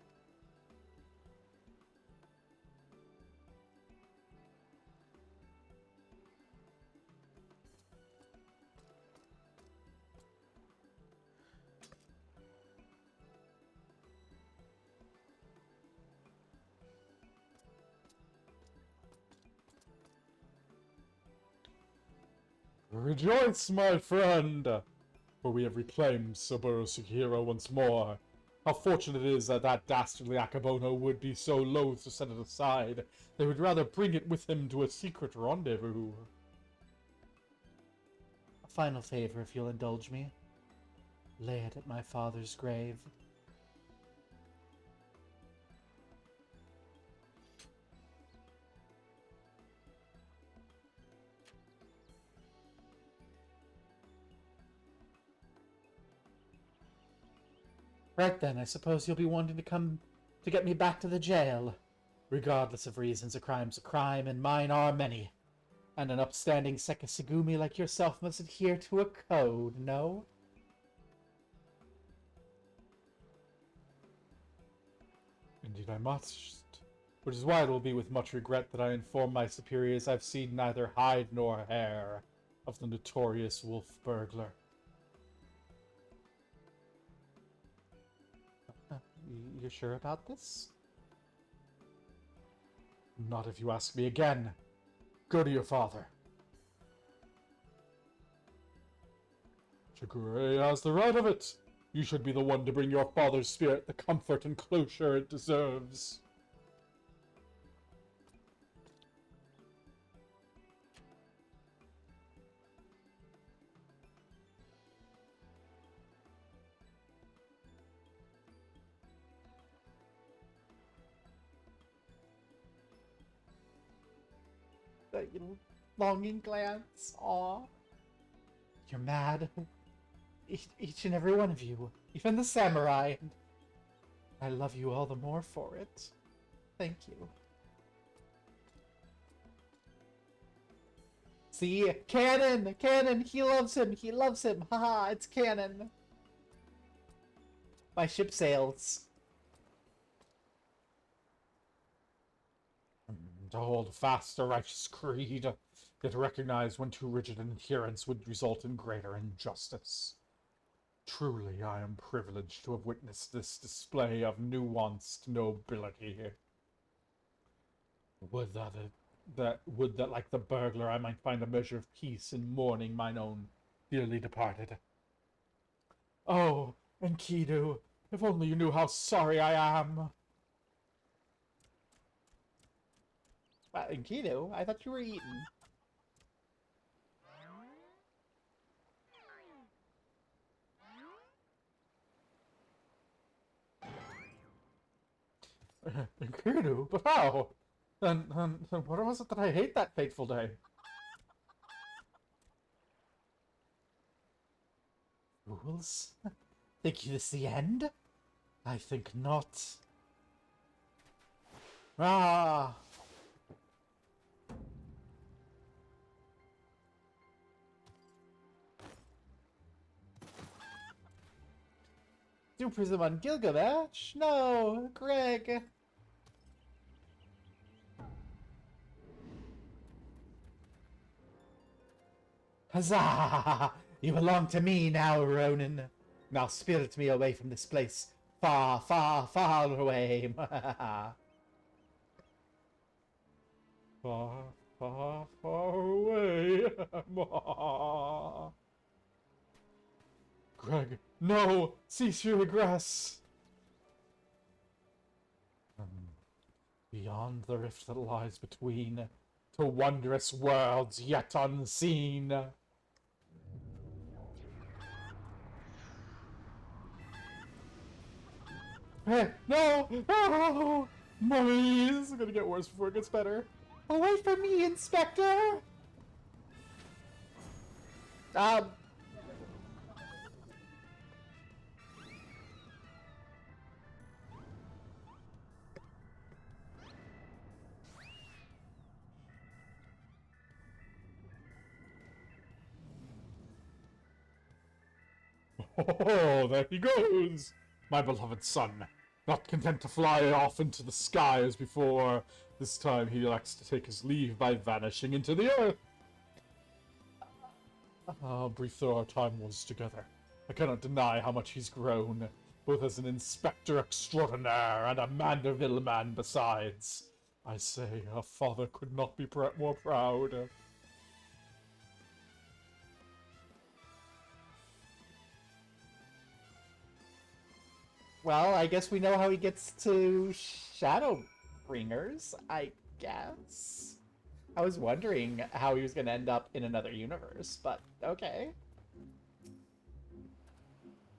Rejoice, my friend! For we have reclaimed Saburo Sukihiro once more. How fortunate it is that that dastardly Akabono would be so loath to set it aside. They would rather bring it with him to a secret rendezvous. A final favor, if you'll indulge me. Lay it at my father's grave. Right then, I suppose you'll be wanting to come to get me back to the jail. Regardless of reasons, a crime's a crime, and mine are many. And an upstanding Sekisugumi like yourself must adhere to a code, no? Indeed I must. Which is why it will be with much regret that I inform my superiors I've seen neither hide nor hair of the notorious wolf burglar. You're sure about this? Not if you ask me again. Go to your father. Chigure has the right of it. You should be the one to bring your father's spirit the comfort and closure it deserves. That longing glance. Aw. You're mad. Each and every one of you. Even the samurai. I love you all the more for it. Thank you. See? Canon! Canon! He loves him! He loves him! Haha, it's canon! My ship sails. To hold fast a righteous creed, yet recognize when too rigid an adherence would result in greater injustice. Truly, I am privileged to have witnessed this display of nuanced nobility. Would that, like the burglar, I might find a measure of peace in mourning mine own dearly departed. Oh, Enkidu, if only you knew how sorry I am. Enkidu, I thought you were eaten. Enkidu? But how? Then what was it that I hate that fateful day? Fools? Think you this the end? I think not. Ah! Do presume on Gilgamesh? No, Greg. Huzzah! You belong to me now, Ronin. Now spirit me away from this place. Far, far, far away. Far, far, far away. Greg, no! Cease your regress! Beyond the rift that lies between, to wondrous worlds yet unseen. Hey, no! Oh, mommy, this is gonna get worse before it gets better. Away from me, Inspector! Oh, there he goes! My beloved son. Not content to fly off into the sky as before, this time he elects to take his leave by vanishing into the earth. How brief though our time was together, I cannot deny how much he's grown, both as an inspector extraordinaire and a Manderville man besides. I say, a father could not be more proud. Well, I guess we know how he gets to Shadowbringers, I guess. I was wondering how he was going to end up in another universe, but okay.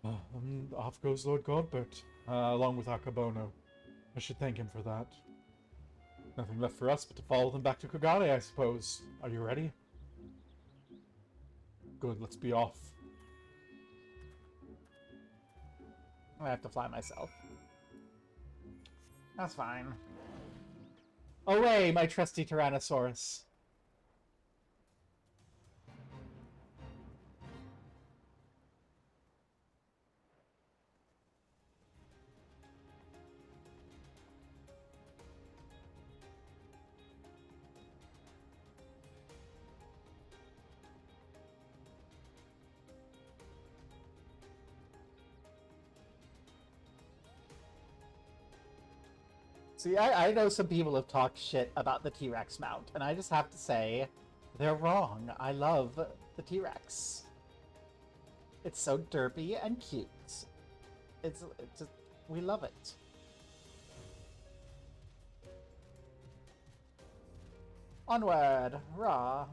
Off goes Lord Godbert, along with Akabono. I should thank him for that. Nothing left for us but to follow them back to Kogane, I suppose. Are you ready? Good, let's be off. I have to fly myself. That's fine. Away, my trusty Tyrannosaurus. See, I know some people have talked shit about the T-Rex mount, and I just have to say, they're wrong. I love the T-Rex. It's so derpy and cute. It's just, we love it. Onward! Rah!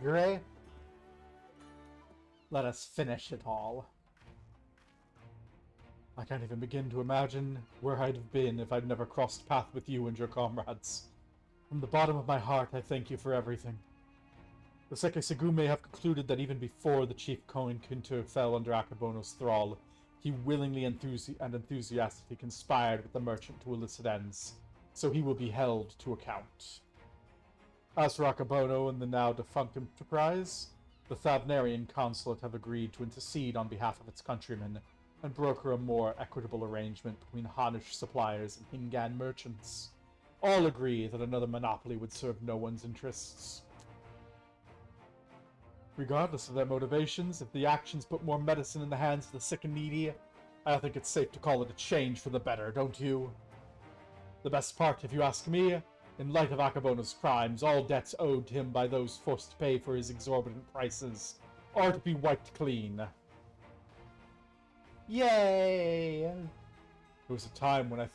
Gray, let us finish it all. I can't even begin to imagine where I'd have been if I'd never crossed path with you and your comrades. From the bottom of my heart, I thank you for everything. The Sekisegu may have concluded that even before the Chief Kohen Kuntur fell under Akabono's thrall, he willingly and enthusiastically conspired with the merchant to elicit ends, so he will be held to account. As for Akabono and the now defunct enterprise, the Thavnarian consulate have agreed to intercede on behalf of its countrymen and broker a more equitable arrangement between Hanish suppliers and Hingan merchants. All agree that another monopoly would serve no one's interests. Regardless of their motivations, if the actions put more medicine in the hands of the sick and needy, I think it's safe to call it a change for the better, don't you? The best part, if you ask me, in light of Akabona's crimes, all debts owed to him by those forced to pay for his exorbitant prices are to be wiped clean. Yay! There was a time when I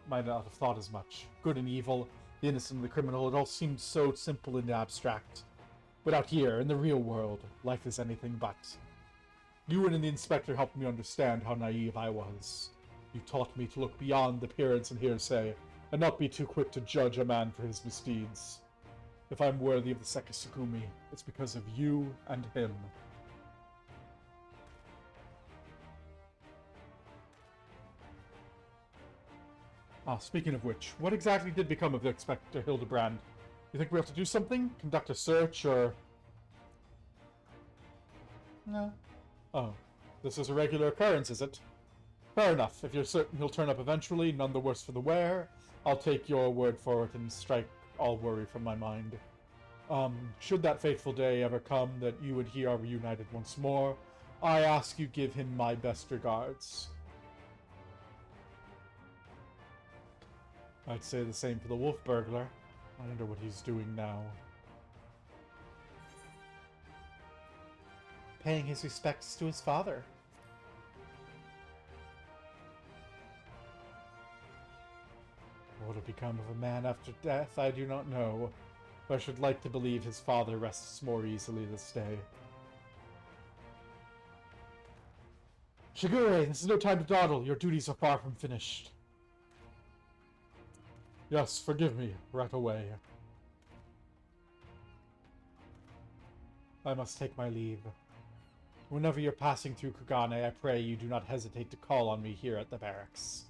might not have thought as much. Good and evil, the innocent and the criminal, it all seemed so simple and abstract. But out here, in the real world, life is anything but. You and the inspector helped me understand how naive I was. You taught me to look beyond appearance and hearsay, and not be too quick to judge a man for his misdeeds. If I'm worthy of the Sekisugumi, it's because of you and him. Speaking of which, what exactly did become of Inspector Hildibrand? You think we have to do something? Conduct a search, or... No. Oh, this is a regular occurrence, is it? Fair enough. If you're certain he'll turn up eventually, none the worse for the wear, I'll take your word for it and strike all worry from my mind. Should that fateful day ever come that you and he are reunited once more, I ask you give him my best regards. I'd say the same for the wolf burglar. I wonder what he's doing now. Paying his respects to his father. What will become of a man after death, I do not know. But I should like to believe his father rests more easily this day. Shigure, this is no time to dawdle. Your duties are far from finished. Yes, forgive me. Right away. I must take my leave. Whenever you're passing through Kugane, I pray you do not hesitate to call on me here at the barracks.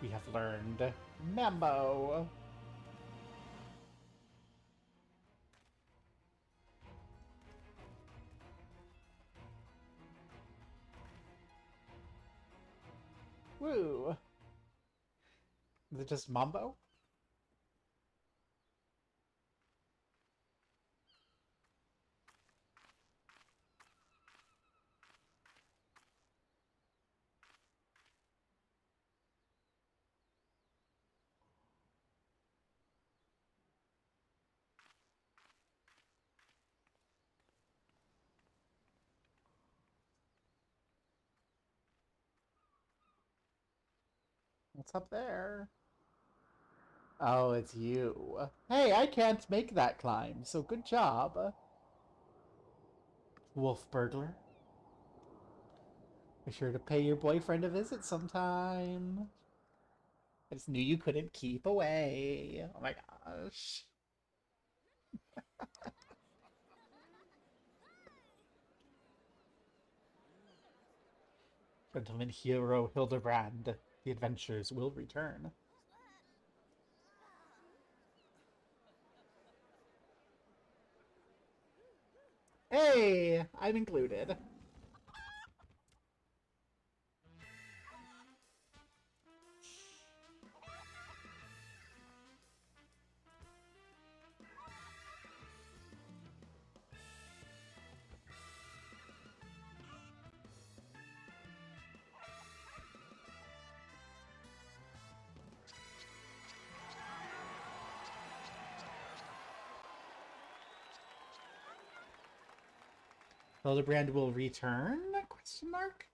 We have learned Memo. Woo. Is it just Mambo? What's up there? Oh, it's you. Hey, I can't make that climb, so good job. Wolf burglar. Be sure to pay your boyfriend a visit sometime. I just knew you couldn't keep away. Oh my gosh. Gentleman hero Hildibrand. The adventures will return. Hey, I'm included. Hildibrand will return? Question mark?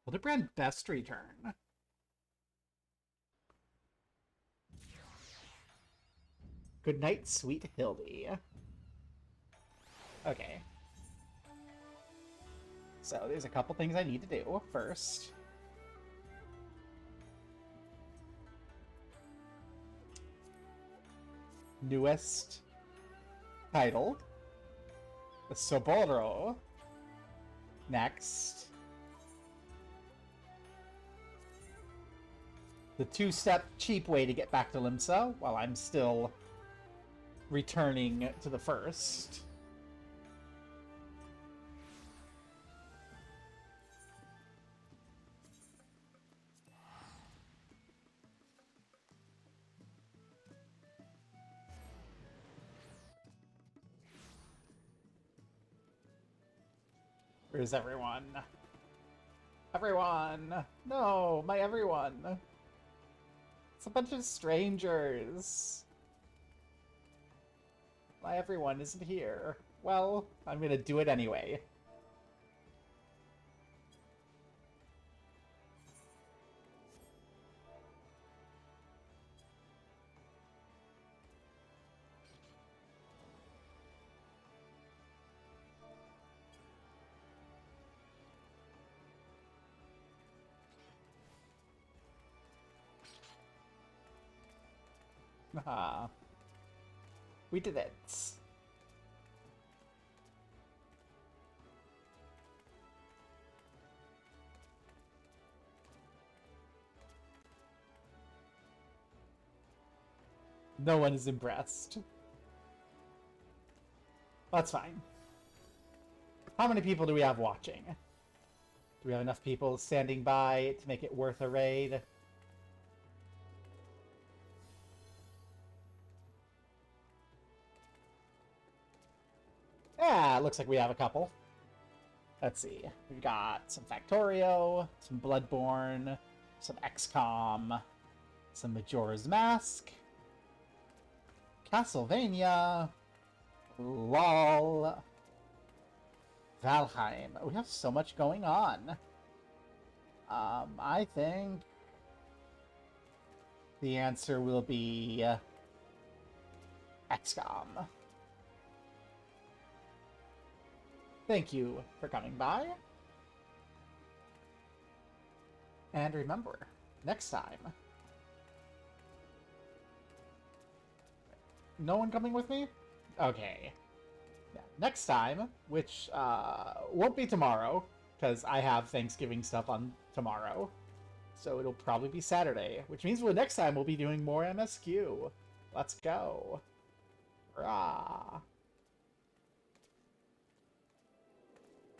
Hildibrand best return. Good night, sweet Hildy. Okay. So there's a couple things I need to do first. Newest title. The Soboro. Next. The two-step cheap way to get back to Limsa while I'm still returning to the first. Where's everyone? Everyone! No, my everyone! It's a bunch of strangers. My everyone isn't here. Well, I'm gonna do it anyway. Ah, we did it. No one is impressed. That's fine. How many people do we have watching? Do we have enough people standing by to make it worth a raid? Yeah, it looks like we have a couple. Let's see. We've got some Factorio, some Bloodborne, some XCOM, some Majora's Mask, Castlevania, LOL, Valheim. We have so much going on. I think the answer will be XCOM. Thank you for coming by. And remember, next time... No one coming with me? Okay. Yeah. Next time, which won't be tomorrow, because I have Thanksgiving stuff on tomorrow. So it'll probably be Saturday, which means next time we'll be doing more MSQ. Let's go. Hurrah.